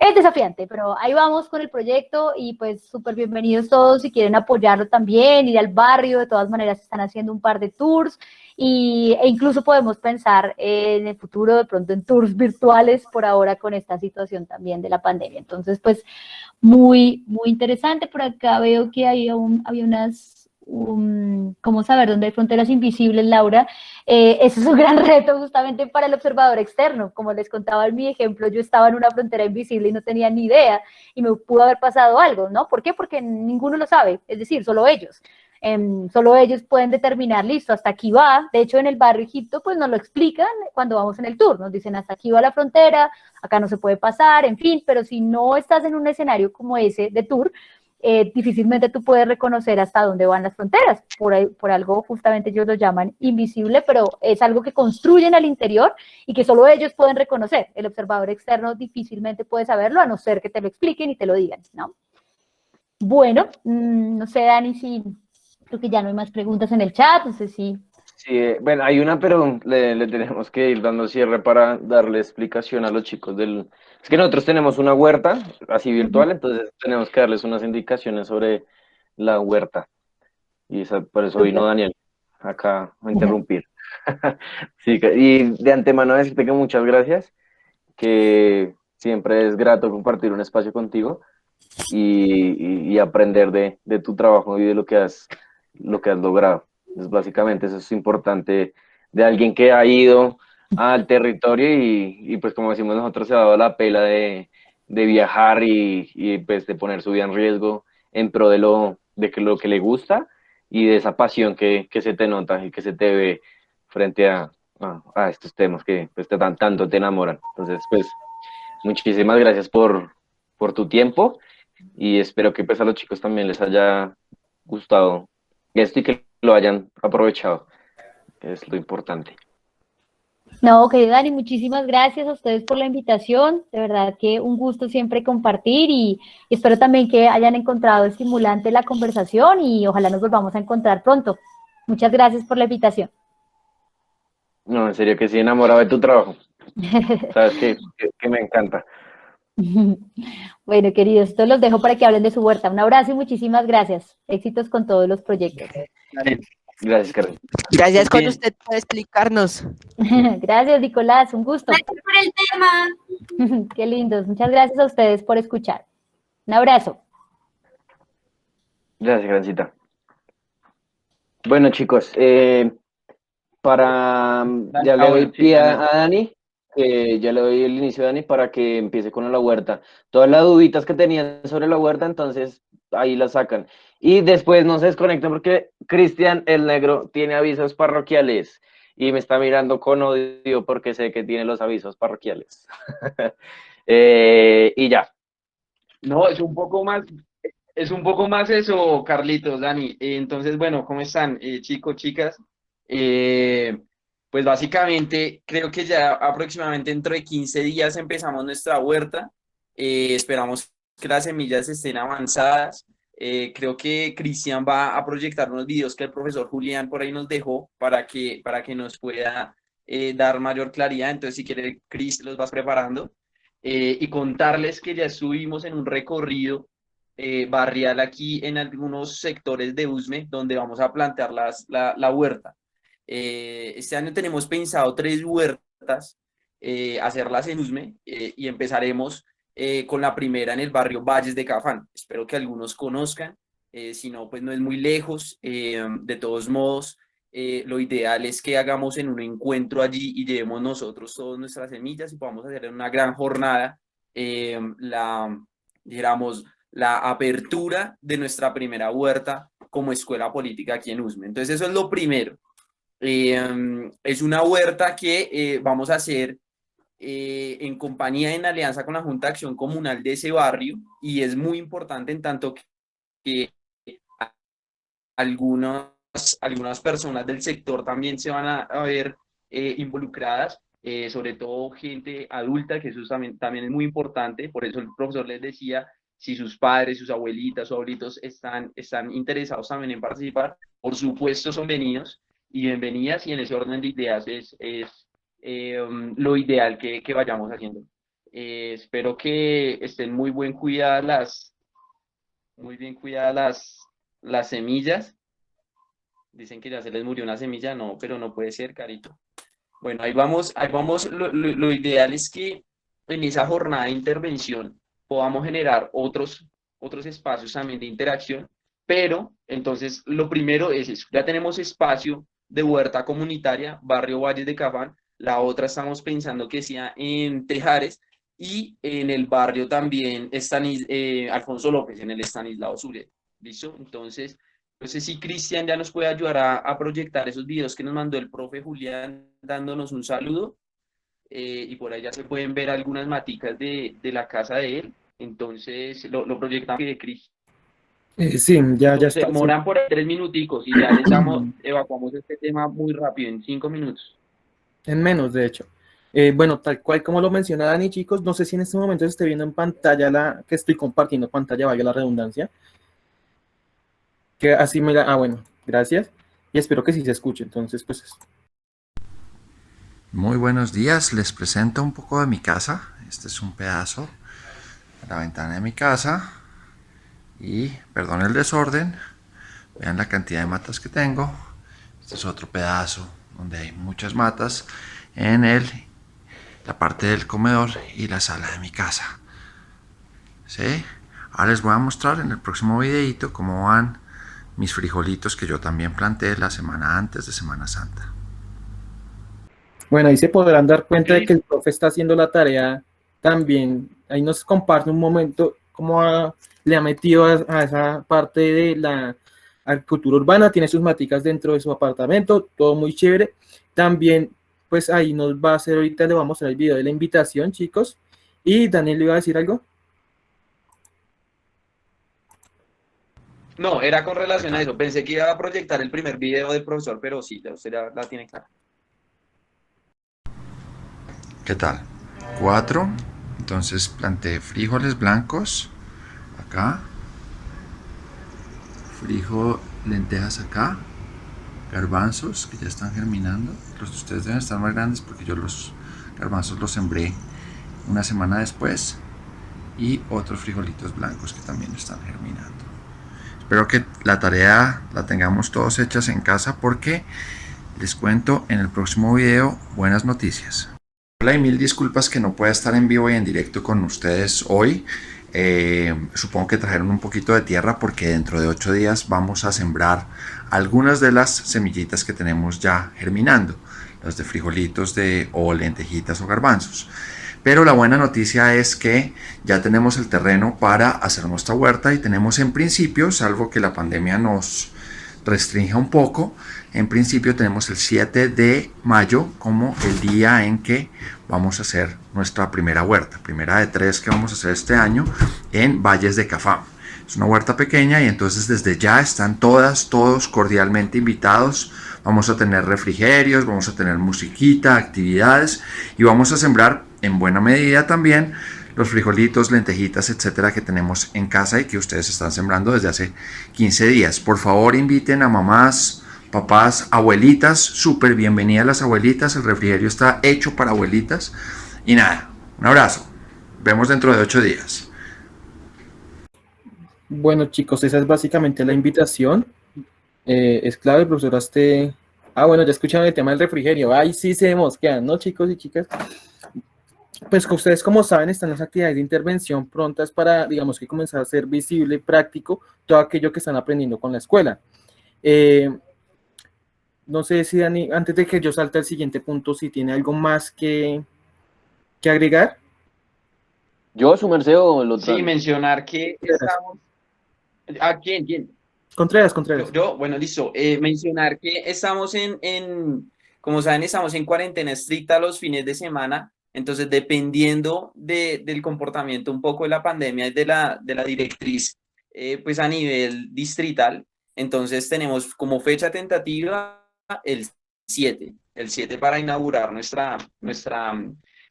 Es desafiante, pero ahí vamos con el proyecto y pues súper bienvenidos todos si quieren apoyarlo también, ir al barrio, de todas maneras están haciendo un par de tours e incluso podemos pensar en el futuro de pronto en tours virtuales por ahora con esta situación también de la pandemia. Entonces, pues muy, muy interesante. Por acá veo que había unas, ¿cómo saber dónde hay fronteras invisibles, Laura? Eso es un gran reto justamente para el observador externo. Como les contaba en mi ejemplo, yo estaba en una frontera invisible y no tenía ni idea y me pudo haber pasado algo, ¿no? ¿Por qué? Porque ninguno lo sabe, es decir, solo ellos. Solo ellos pueden determinar, listo, hasta aquí va. De hecho, en el barrio Egipto, pues nos lo explican cuando vamos en el tour. Nos dicen, hasta aquí va la frontera, acá no se puede pasar, en fin. Pero si no estás en un escenario como ese de tour, difícilmente tú puedes reconocer hasta dónde van las fronteras. Por algo, justamente ellos lo llaman invisible, pero es algo que construyen al interior y que solo ellos pueden reconocer. El observador externo difícilmente puede saberlo, a no ser que te lo expliquen y te lo digan, ¿no? Bueno, no sé, Dani, si creo que ya no hay más preguntas en el chat, no sé si... Sí, bueno, hay una, pero le tenemos que ir dando cierre para darle explicación a los chicos del... Es que nosotros tenemos una huerta, así virtual, entonces tenemos que darles unas indicaciones sobre la huerta. Y por eso vino Súper. Daniel acá a interrumpir. Sí, y de antemano decirte que muchas gracias, que siempre es grato compartir un espacio contigo y aprender de tu trabajo y de lo que has logrado. Entonces, básicamente eso es importante de alguien que ha ido al territorio pues como decimos nosotros, se ha dado la pela de viajar pues de poner su vida en riesgo en pro lo que le gusta y de esa pasión que se te nota y que se te ve frente a estos temas que pues, tanto te enamoran. Entonces, pues, muchísimas gracias por tu tiempo y espero que pues a los chicos también les haya gustado esto y que lo hayan aprovechado, que es lo importante. No, querido Dani, muchísimas gracias a ustedes por la invitación. De verdad que un gusto siempre compartir y espero también que hayan encontrado estimulante la conversación y ojalá nos volvamos a encontrar pronto. Muchas gracias por la invitación. No, en serio que sí, enamorado de tu trabajo. Sabes que me encanta. Bueno, queridos, estos los dejo para que hablen de su huerta. Un abrazo y muchísimas gracias. Éxitos con todos los proyectos. Gracias, Karen. Gracias con Bien. usted por explicarnos. Gracias, Nicolás, un gusto. Gracias por el tema. Qué lindos. Muchas gracias a ustedes por escuchar. Un abrazo. Gracias, Grancita. Bueno, chicos, ya le doy Bueno, sí, pie Daniel. a Dani, ya le doy el inicio a Dani para que empiece con la huerta. Todas las duditas que tenían sobre la huerta, entonces ahí las sacan. Y después no se desconecten porque Cristian el Negro tiene avisos parroquiales y me está mirando con odio porque sé que tiene los avisos parroquiales. Y ya. No, es un poco más eso, Carlitos, Dani. Entonces, bueno, ¿cómo están, chicos, chicas? Eh, pues básicamente creo que ya aproximadamente dentro de 15 días empezamos nuestra huerta. Esperamos que las semillas estén avanzadas. Creo que Cristian va a proyectar unos videos que el profesor Julián por ahí nos dejó para que nos pueda dar mayor claridad. Entonces, si quiere, Cris, los vas preparando. Y contarles que ya estuvimos en un recorrido barrial aquí en algunos sectores de Usme, donde vamos a plantear la huerta. Este año tenemos pensado 3 huertas, hacerlas en Usme, y empezaremos con la primera en el barrio Valles de Cafán. Espero que algunos conozcan, si no, pues no es muy lejos. De todos modos, lo ideal es que hagamos en un encuentro allí y llevemos nosotros todas nuestras semillas y podamos hacer en una gran jornada digamos, la apertura de nuestra primera huerta como escuela política aquí en Usme. Entonces eso es lo primero. Es una huerta que vamos a hacer en compañía, en alianza con la Junta de Acción Comunal de ese barrio, y es muy importante en tanto que algunas personas del sector también se van a ver involucradas, sobre todo gente adulta, que eso también es muy importante. Por eso el profesor les decía, si sus padres, sus abuelitas, sus abuelitos están interesados también en participar, por supuesto son venidos y bienvenidas, y en ese orden de ideas lo ideal que vayamos haciendo. Espero que estén muy bien cuidadas las semillas. Dicen que ya se les murió una semilla, no, pero no puede ser, Carito. Bueno, ahí vamos, ahí vamos. Lo ideal es que en esa jornada de intervención podamos generar otros espacios también de interacción, pero entonces lo primero es eso. Ya tenemos espacio de huerta comunitaria, Barrio Valles de Cafán. La otra estamos pensando que sea en Tejares y en el barrio también Alfonso López, en el Estanislao Zulia. ¿Listo? Entonces, no sé si Cristian ya nos puede ayudar a proyectar esos videos que nos mandó el profe Julián dándonos un saludo. Y por allá se pueden ver algunas maticas de la casa de él. Entonces lo proyectamos de Cristian. Sí, ya Se está. Sí. demoran por ahí 3 minuticos y ya les evacuamos este tema muy rápido, en 5 minutos. En menos, de hecho. Bueno, tal cual como lo menciona Dani, chicos, no sé si en este momento se esté viendo en pantalla que estoy compartiendo pantalla, valga la redundancia. Que así me bueno, gracias. Y espero que sí se escuche. Entonces, pues. Muy buenos días, les presento un poco de mi casa. Este es un pedazo de la ventana de mi casa. Y perdón el desorden, vean la cantidad de matas que tengo. Este es otro pedazo donde hay muchas matas en la parte del comedor y la sala de mi casa. ¿Sí? Ahora les voy a mostrar en el próximo videito cómo van mis frijolitos que yo también planté la semana antes de Semana Santa. Bueno, ahí se podrán dar cuenta de que el profe está haciendo la tarea también. Ahí nos comparte un momento cómo le ha metido a esa parte de la agricultura urbana. Tiene sus maticas dentro de su apartamento, todo muy chévere. También, pues ahí nos va a hacer, ahorita le vamos a mostrar el video de la invitación, chicos. Y Daniel, ¿le iba a decir algo? No, era con relación a eso. Pensé que iba a proyectar el primer video del profesor, pero sí, usted la tiene clara. ¿Qué tal? 4. Entonces planté frijoles blancos acá, lentejas acá, garbanzos que ya están germinando. Los de ustedes deben estar más grandes porque yo los garbanzos los sembré una semana después, y otros frijolitos blancos que también están germinando. Espero que la tarea la tengamos todos hechas en casa porque les cuento en el próximo video buenas noticias. Hola y mil disculpas que no pueda estar en vivo y en directo con ustedes hoy. Supongo que trajeron un poquito de tierra porque dentro de 8 días vamos a sembrar algunas de las semillitas que tenemos ya germinando, las de frijolitos o lentejitas o garbanzos. Pero la buena noticia es que ya tenemos el terreno para hacer nuestra huerta y tenemos en principio, salvo que la pandemia nos restrinja un poco, en principio tenemos el 7 de mayo como el día en que vamos a hacer nuestra primera huerta, primera de 3 que vamos a hacer este año en Valles de Cafam. Es una huerta pequeña y entonces desde ya están todos cordialmente invitados. Vamos a tener refrigerios, vamos a tener musiquita, actividades y vamos a sembrar en buena medida también los frijolitos, lentejitas, etcétera, que tenemos en casa y que ustedes están sembrando desde hace 15 días. Por favor, inviten a mamás, papás, abuelitas. Súper bienvenidas las abuelitas. El refrigerio está hecho para abuelitas. Y nada, un abrazo. Vemos dentro de 8 días. Bueno, chicos, esa es básicamente la invitación. Es clave, profesor, bueno, ya escucharon el tema del refrigerio. Ahí sí se mosquean, ¿no, chicos y chicas? Pues que ustedes, como saben, están las actividades de intervención prontas para, digamos, que comenzar a ser visible y práctico todo aquello que están aprendiendo con la escuela. No sé si Dani, antes de que yo salte al siguiente punto, si tiene algo más que agregar. ¿Yo, su merced o lo Sí, mencionar que estamos... ¿A quién? Contreras. Bueno, listo. Mencionar que estamos como saben, estamos en cuarentena estricta los fines de semana. Entonces, dependiendo del comportamiento un poco de la pandemia y de la directriz, pues a nivel distrital, entonces tenemos como fecha tentativa el 7 para inaugurar nuestra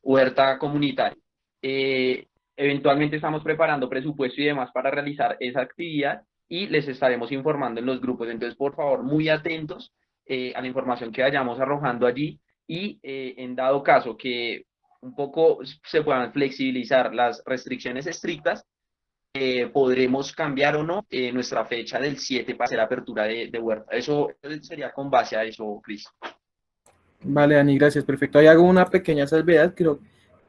huerta comunitaria. Eventualmente estamos preparando presupuesto y demás para realizar esa actividad y les estaremos informando en los grupos. Entonces, por favor, muy atentos a la información que vayamos arrojando allí. y en dado caso que un poco se puedan flexibilizar las restricciones estrictas, podremos cambiar o no nuestra fecha del 7 para hacer apertura de huerta. Eso sería con base a eso, Cris. Vale, Dani, gracias, perfecto. Ahí hago una pequeña salvedad, creo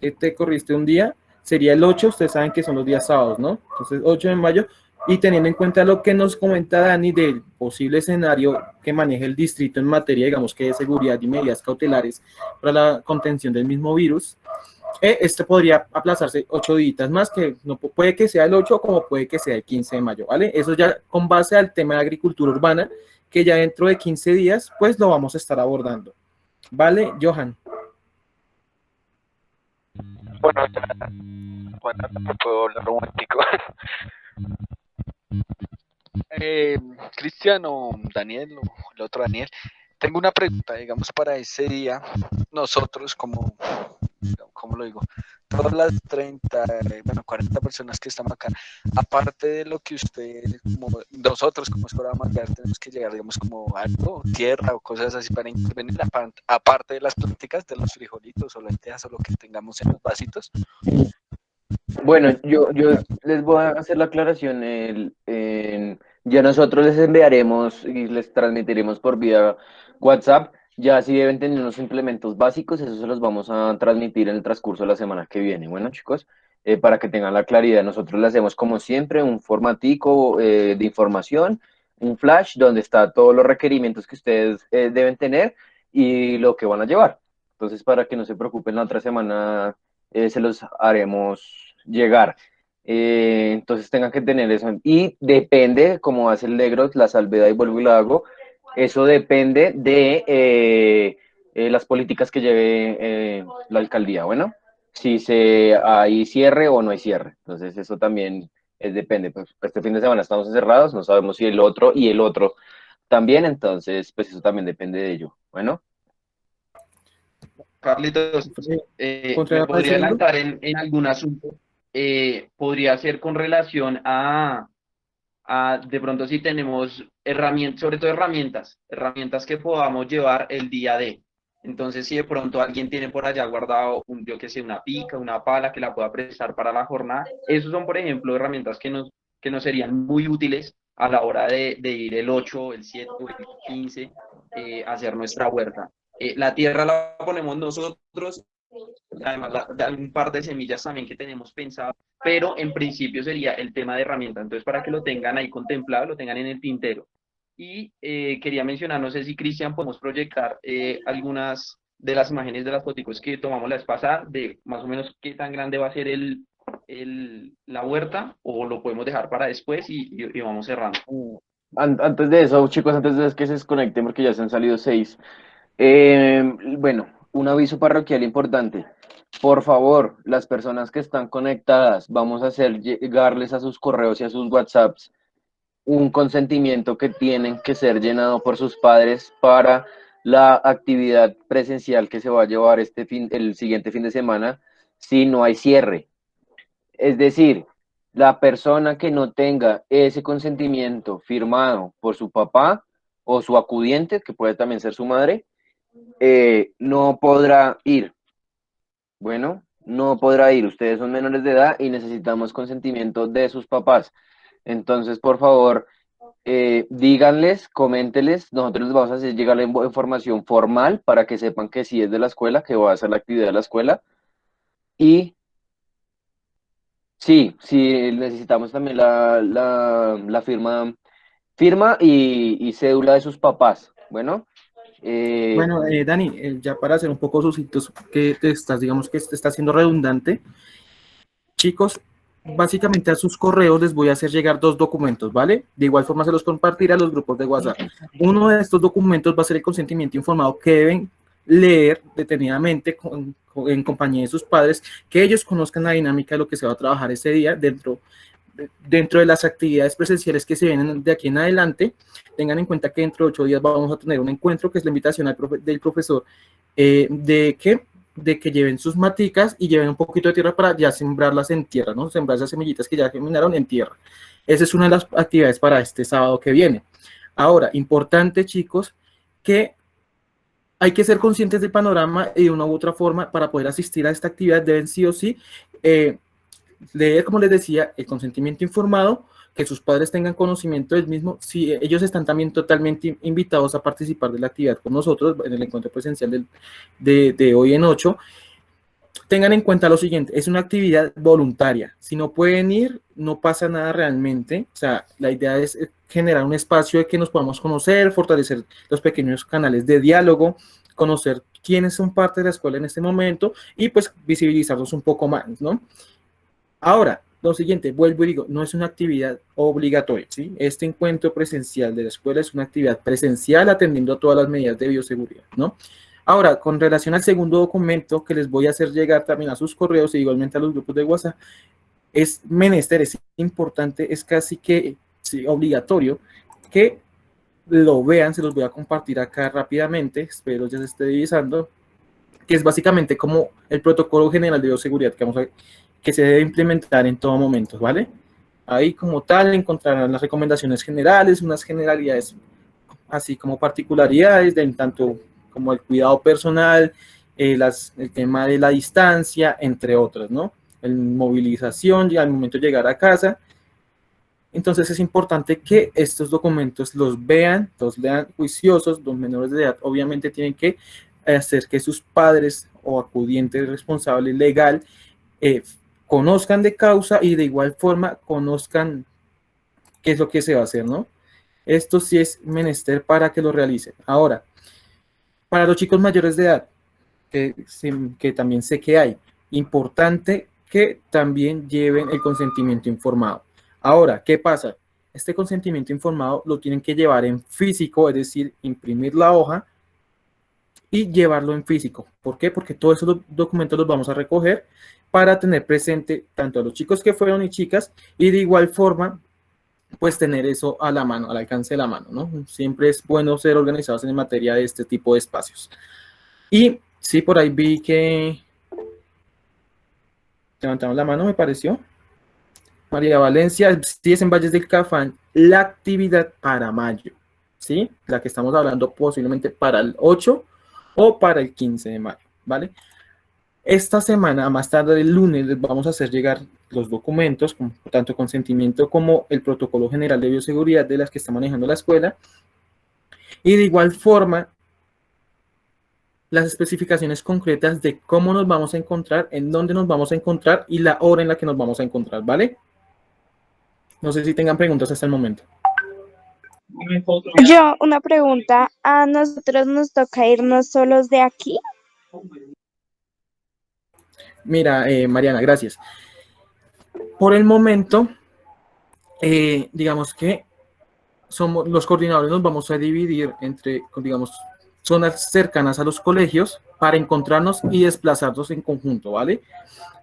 que te corriste un día, sería el 8, ustedes saben que son los días sábados, ¿no? Entonces, 8 de mayo, y teniendo en cuenta lo que nos comenta Dani del posible escenario que maneja el distrito en materia, digamos que de seguridad y medidas cautelares para la contención del mismo virus, este podría aplazarse 8 días más, que no puede que sea el 8 como puede que sea el 15 de mayo, ¿vale? Eso ya con base al tema de agricultura urbana, que ya dentro de 15 días, pues lo vamos a estar abordando. ¿Vale, Johan? Bueno, me puedo hablar un momentico. Cristian o Daniel, o el otro Daniel, tengo una pregunta, digamos, para ese día, nosotros como, ¿cómo lo digo? Todas las 40 personas que estamos acá, aparte de lo que ustedes, como nosotros como escuela familiar, tenemos que llegar, digamos, como algo, tierra o cosas así para intervenir, aparte de las pláticas de los frijolitos o lentejas o lo que tengamos en los vasitos. Bueno, yo les voy a hacer la aclaración. Ya nosotros les enviaremos y les transmitiremos por vía WhatsApp. Ya si deben tener unos implementos básicos, eso se los vamos a transmitir en el transcurso de la semana que viene. Bueno, chicos, para que tengan la claridad, nosotros le hacemos como siempre un formatico de información, un flash donde está todos los requerimientos que ustedes deben tener y lo que van a llevar. Entonces, para que no se preocupen, la otra semana se los haremos llegar. Entonces tengan que tener eso. Y depende, como hace el negro, la salvedad y vuelvo y la hago, eso depende de las políticas que lleve la alcaldía. Bueno, si hay cierre o no hay cierre. Entonces eso también depende. Pues este fin de semana estamos encerrados, no sabemos si el otro y el otro también, entonces pues eso también depende de ello. Bueno. Carlitos, me podría adelantar en algún asunto. Podría ser con relación a de pronto si tenemos herramientas, sobre todo herramientas que podamos llevar el día de. Entonces, si de pronto alguien tiene por allá guardado, yo que sé, una pica, una pala que la pueda prestar para la jornada, esos son, por ejemplo, herramientas que nos serían muy útiles a la hora de ir el 8, el 7 o el 15 a hacer nuestra huerta. La tierra la ponemos nosotros, además de un par de semillas también que tenemos pensado, pero en principio sería el tema de herramientas. Entonces, para que lo tengan ahí contemplado, lo tengan en el tintero. Y quería mencionar, no sé si Cristian podemos proyectar algunas de las imágenes de las fotos que tomamos la vez pasada, de más o menos qué tan grande va a ser la huerta, o lo podemos dejar para después y vamos cerrando. Antes de eso, chicos, antes de que se desconecten, porque ya se han salido 6. Bueno, un aviso parroquial importante. Por favor, las personas que están conectadas, vamos a hacer llegarles a sus correos y a sus WhatsApps un consentimiento que tienen que ser llenado por sus padres para la actividad presencial que se va a llevar el siguiente fin de semana si no hay cierre. Es decir, la persona que no tenga ese consentimiento firmado por su papá o su acudiente, que puede también ser su madre, no podrá ir. Bueno, no podrá ir. Ustedes son menores de edad y necesitamos consentimiento de sus papás. Entonces, por favor, díganles, coméntenles. Nosotros les vamos a hacer llegar la información formal para que sepan que sí es de la escuela, que va a hacer la actividad de la escuela. Y sí, necesitamos también la firma y cédula de sus papás. Bueno. Bueno, Dani, ya para hacer un poco sucintos, que digamos que te está siendo redundante, chicos, básicamente a sus correos les voy a hacer llegar 2 documentos, ¿vale? De igual forma se los compartiré a los grupos de WhatsApp. Uno de estos documentos va a ser el consentimiento informado que deben leer detenidamente en compañía de sus padres, que ellos conozcan la dinámica de lo que se va a trabajar ese día dentro de las actividades presenciales que se vienen de aquí en adelante. Tengan en cuenta que dentro de 8 días vamos a tener un encuentro, que es la invitación del profesor, de que lleven sus maticas y lleven un poquito de tierra para ya sembrarlas en tierra, ¿no? Sembrar esas semillitas que ya germinaron en tierra. Esa es una de las actividades para este sábado que viene. Ahora, importante, chicos, que hay que ser conscientes del panorama y de una u otra forma para poder asistir a esta actividad deben sí o sí leer, como les decía, el consentimiento informado, que sus padres tengan conocimiento del mismo. Si ellos están también totalmente invitados a participar de la actividad con nosotros en el encuentro presencial de hoy en 8. Tengan en cuenta lo siguiente, es una actividad voluntaria. Si no pueden ir, no pasa nada realmente. O sea, la idea es generar un espacio de que nos podamos conocer, fortalecer los pequeños canales de diálogo, conocer quiénes son parte de la escuela en este momento y pues visibilizarlos un poco más, ¿no? Ahora, lo siguiente, vuelvo y digo, no es una actividad obligatoria, ¿sí? Este encuentro presencial de la escuela es una actividad presencial atendiendo a todas las medidas de bioseguridad, ¿no? Ahora, con relación al segundo documento que les voy a hacer llegar también a sus correos y igualmente a los grupos de WhatsApp, es menester, es importante, es casi que sí, obligatorio que lo vean. Se los voy a compartir acá rápidamente, espero ya se esté divisando, que es básicamente como el protocolo general de bioseguridad que se debe implementar en todo momento, ¿vale? Ahí como tal encontrarán las recomendaciones generales, unas generalidades así como particularidades de en tanto como el cuidado personal, el tema de la distancia, entre otras, ¿no? El movilización y al momento de llegar a casa. Entonces es importante que estos documentos los vean, los lean juiciosos. Los menores de edad obviamente tienen que hacer que sus padres o acudiente responsable legal conozcan de causa y de igual forma conozcan qué es lo que se va a hacer, ¿no? Esto sí es menester para que lo realicen. Ahora, para los chicos mayores de edad, que también sé que hay, importante que también lleven el consentimiento informado. Ahora, ¿qué pasa? Este consentimiento informado lo tienen que llevar en físico, es decir, imprimir la hoja y llevarlo en físico. ¿Por qué? Porque todos esos documentos los vamos a recoger para tener presente tanto a los chicos que fueron y chicas, y de igual forma, pues tener eso a la mano, al alcance de la mano, ¿no? Siempre es bueno ser organizados en materia de este tipo de espacios. Y sí, por ahí vi que levantamos la mano, me pareció. María Valencia, sí es en Valles del Cafán, la actividad para mayo, ¿sí? La que estamos hablando posiblemente para el 8 o para el 15 de mayo, ¿vale? Esta semana, a más tarde el lunes, les vamos a hacer llegar los documentos, tanto consentimiento como el protocolo general de bioseguridad de las que está manejando la escuela. Y de igual forma, las especificaciones concretas de cómo nos vamos a encontrar, en dónde nos vamos a encontrar y la hora en la que nos vamos a encontrar, ¿vale? No sé si tengan preguntas hasta el momento. Yo, una pregunta. ¿A nosotros nos toca irnos solos de aquí? Mira, Mariana, gracias. Por el momento, digamos que somos los coordinadores, nos vamos a dividir entre, digamos, zonas cercanas a los colegios para encontrarnos y desplazarnos en conjunto, ¿vale?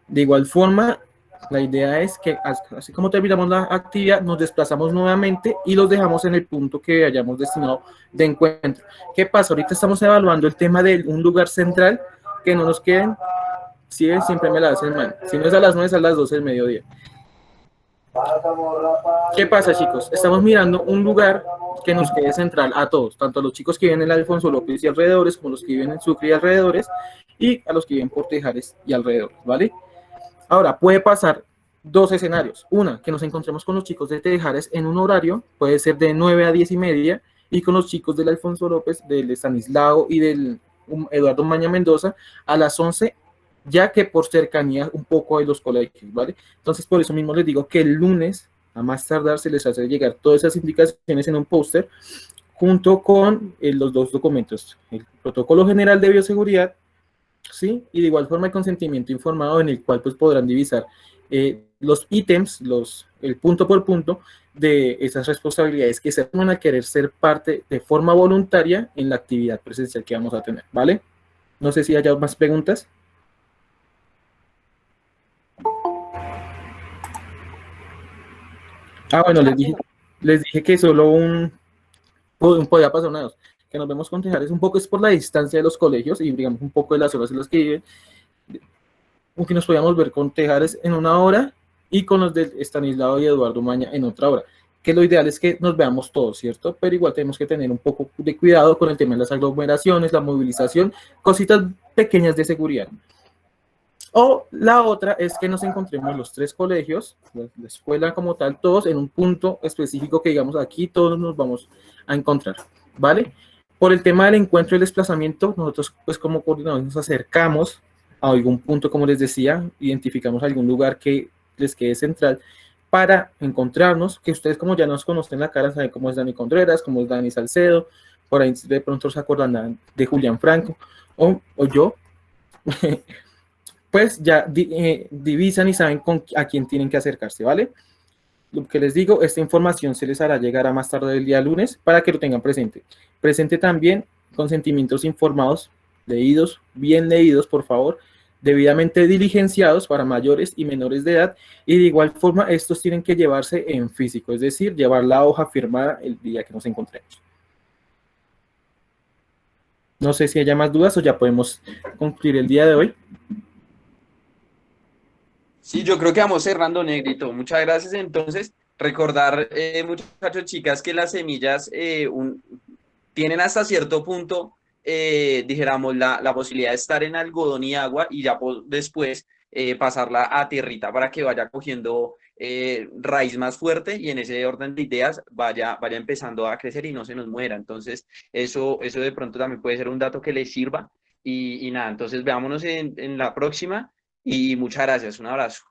De igual forma, la idea es que así como terminamos la actividad, nos desplazamos nuevamente y los dejamos en el punto que hayamos destinado de encuentro. ¿Qué pasa? Ahorita estamos evaluando el tema de un lugar central que no nos queden. Sí, siempre me la hacen mal. Si no es a las 9, es a las 12 del mediodía. ¿Qué pasa, chicos? Estamos mirando un lugar que nos quede central a todos, tanto a los chicos que viven en Alfonso López y alrededores, como los que viven en Sucre y alrededores, y a los que viven por Tejares y alrededores, ¿vale? Ahora, puede pasar dos escenarios. Una, que nos encontremos con los chicos de Tejares en un horario, puede ser de 9 a 10 y media, y con los chicos del Alfonso López, del Estanislao y del Eduardo Maña Mendoza a las 11, ya que por cercanía un poco de los colegios, ¿vale? Entonces, por eso mismo les digo que el lunes, a más tardar, se les hace llegar todas esas indicaciones en un póster, junto con los dos documentos, el protocolo general de bioseguridad, ¿sí? Y de igual forma el consentimiento informado, en el cual pues podrán divisar los ítems, el punto por punto de esas responsabilidades que se van a querer ser parte de forma voluntaria en la actividad presencial que vamos a tener, ¿vale? No sé si haya más preguntas. Bueno, les dije que solo podía pasar una de dos. Que nos vemos con Tejares un poco es por la distancia de los colegios y digamos un poco de las horas en las que viven. Aunque nos podíamos ver con Tejares en una hora y con los de Estanislao y Eduardo Maña en otra hora. que lo ideal es que nos veamos todos, ¿cierto? Pero igual tenemos que tener un poco de cuidado con el tema de las aglomeraciones, la movilización, cositas pequeñas de seguridad. O la otra es que nos encontremos los 3 colegios, la escuela como tal, todos en un punto específico que digamos aquí todos nos vamos a encontrar, ¿vale? Por el tema del encuentro y el desplazamiento, nosotros pues como coordinadores nos acercamos a algún punto, como les decía, identificamos algún lugar que les quede central para encontrarnos, que ustedes como ya nos conocen la cara, saben cómo es Dani Contreras, cómo es Dani Salcedo, por ahí de pronto se acordarán de Julián Franco, o yo, pues ya divisan y saben a quién tienen que acercarse, ¿vale? Lo que les digo, esta información se les hará llegar a más tarde el día lunes para que lo tengan presente. Presente también consentimientos informados, leídos, bien leídos, por favor, debidamente diligenciados para mayores y menores de edad, y de igual forma estos tienen que llevarse en físico, es decir, llevar la hoja firmada el día que nos encontremos. No sé si haya más dudas o ya podemos concluir el día de hoy. Sí, yo creo que vamos cerrando, Negrito. Muchas gracias. Entonces, recordar, muchachos, chicas, que las semillas tienen hasta cierto punto, dijéramos, la posibilidad de estar en algodón y agua y ya después pasarla a tierrita para que vaya cogiendo raíz más fuerte y en ese orden de ideas vaya empezando a crecer y no se nos muera. Entonces, eso de pronto también puede ser un dato que les sirva. Y nada, entonces veámonos en la próxima. Y muchas gracias, un abrazo.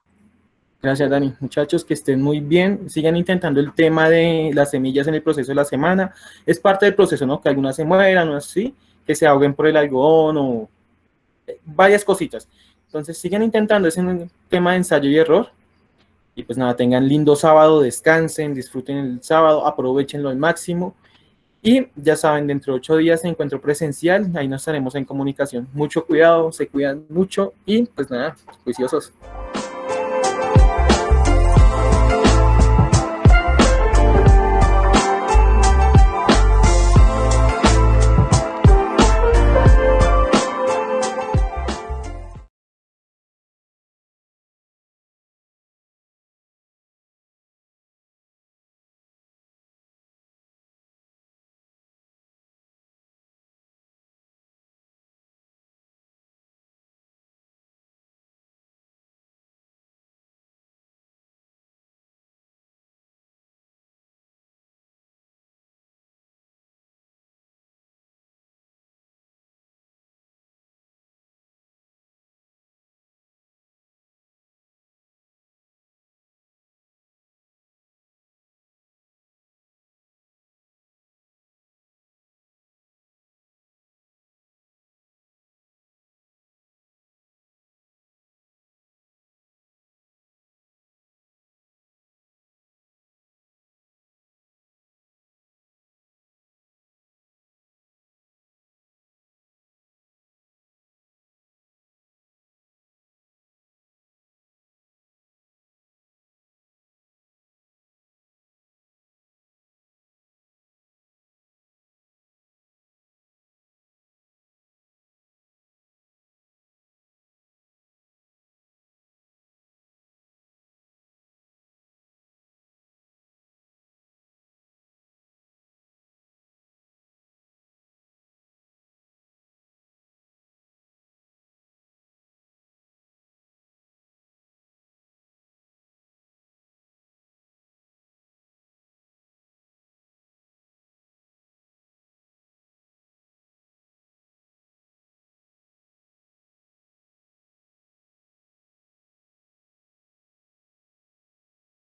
Gracias, Dani. Muchachos, que estén muy bien. Sigan intentando el tema de las semillas en el proceso de la semana. Es parte del proceso, ¿no? Que algunas se mueran o así, que se ahoguen por el algodón o varias cositas. Entonces, sigan intentando ese tema de ensayo y error. Y pues nada, tengan lindo sábado, descansen, disfruten el sábado, aprovechenlo al máximo. Y ya saben, dentro de 8 días encuentro presencial, ahí nos estaremos en comunicación. Mucho cuidado, se cuidan mucho y pues nada, juiciosos.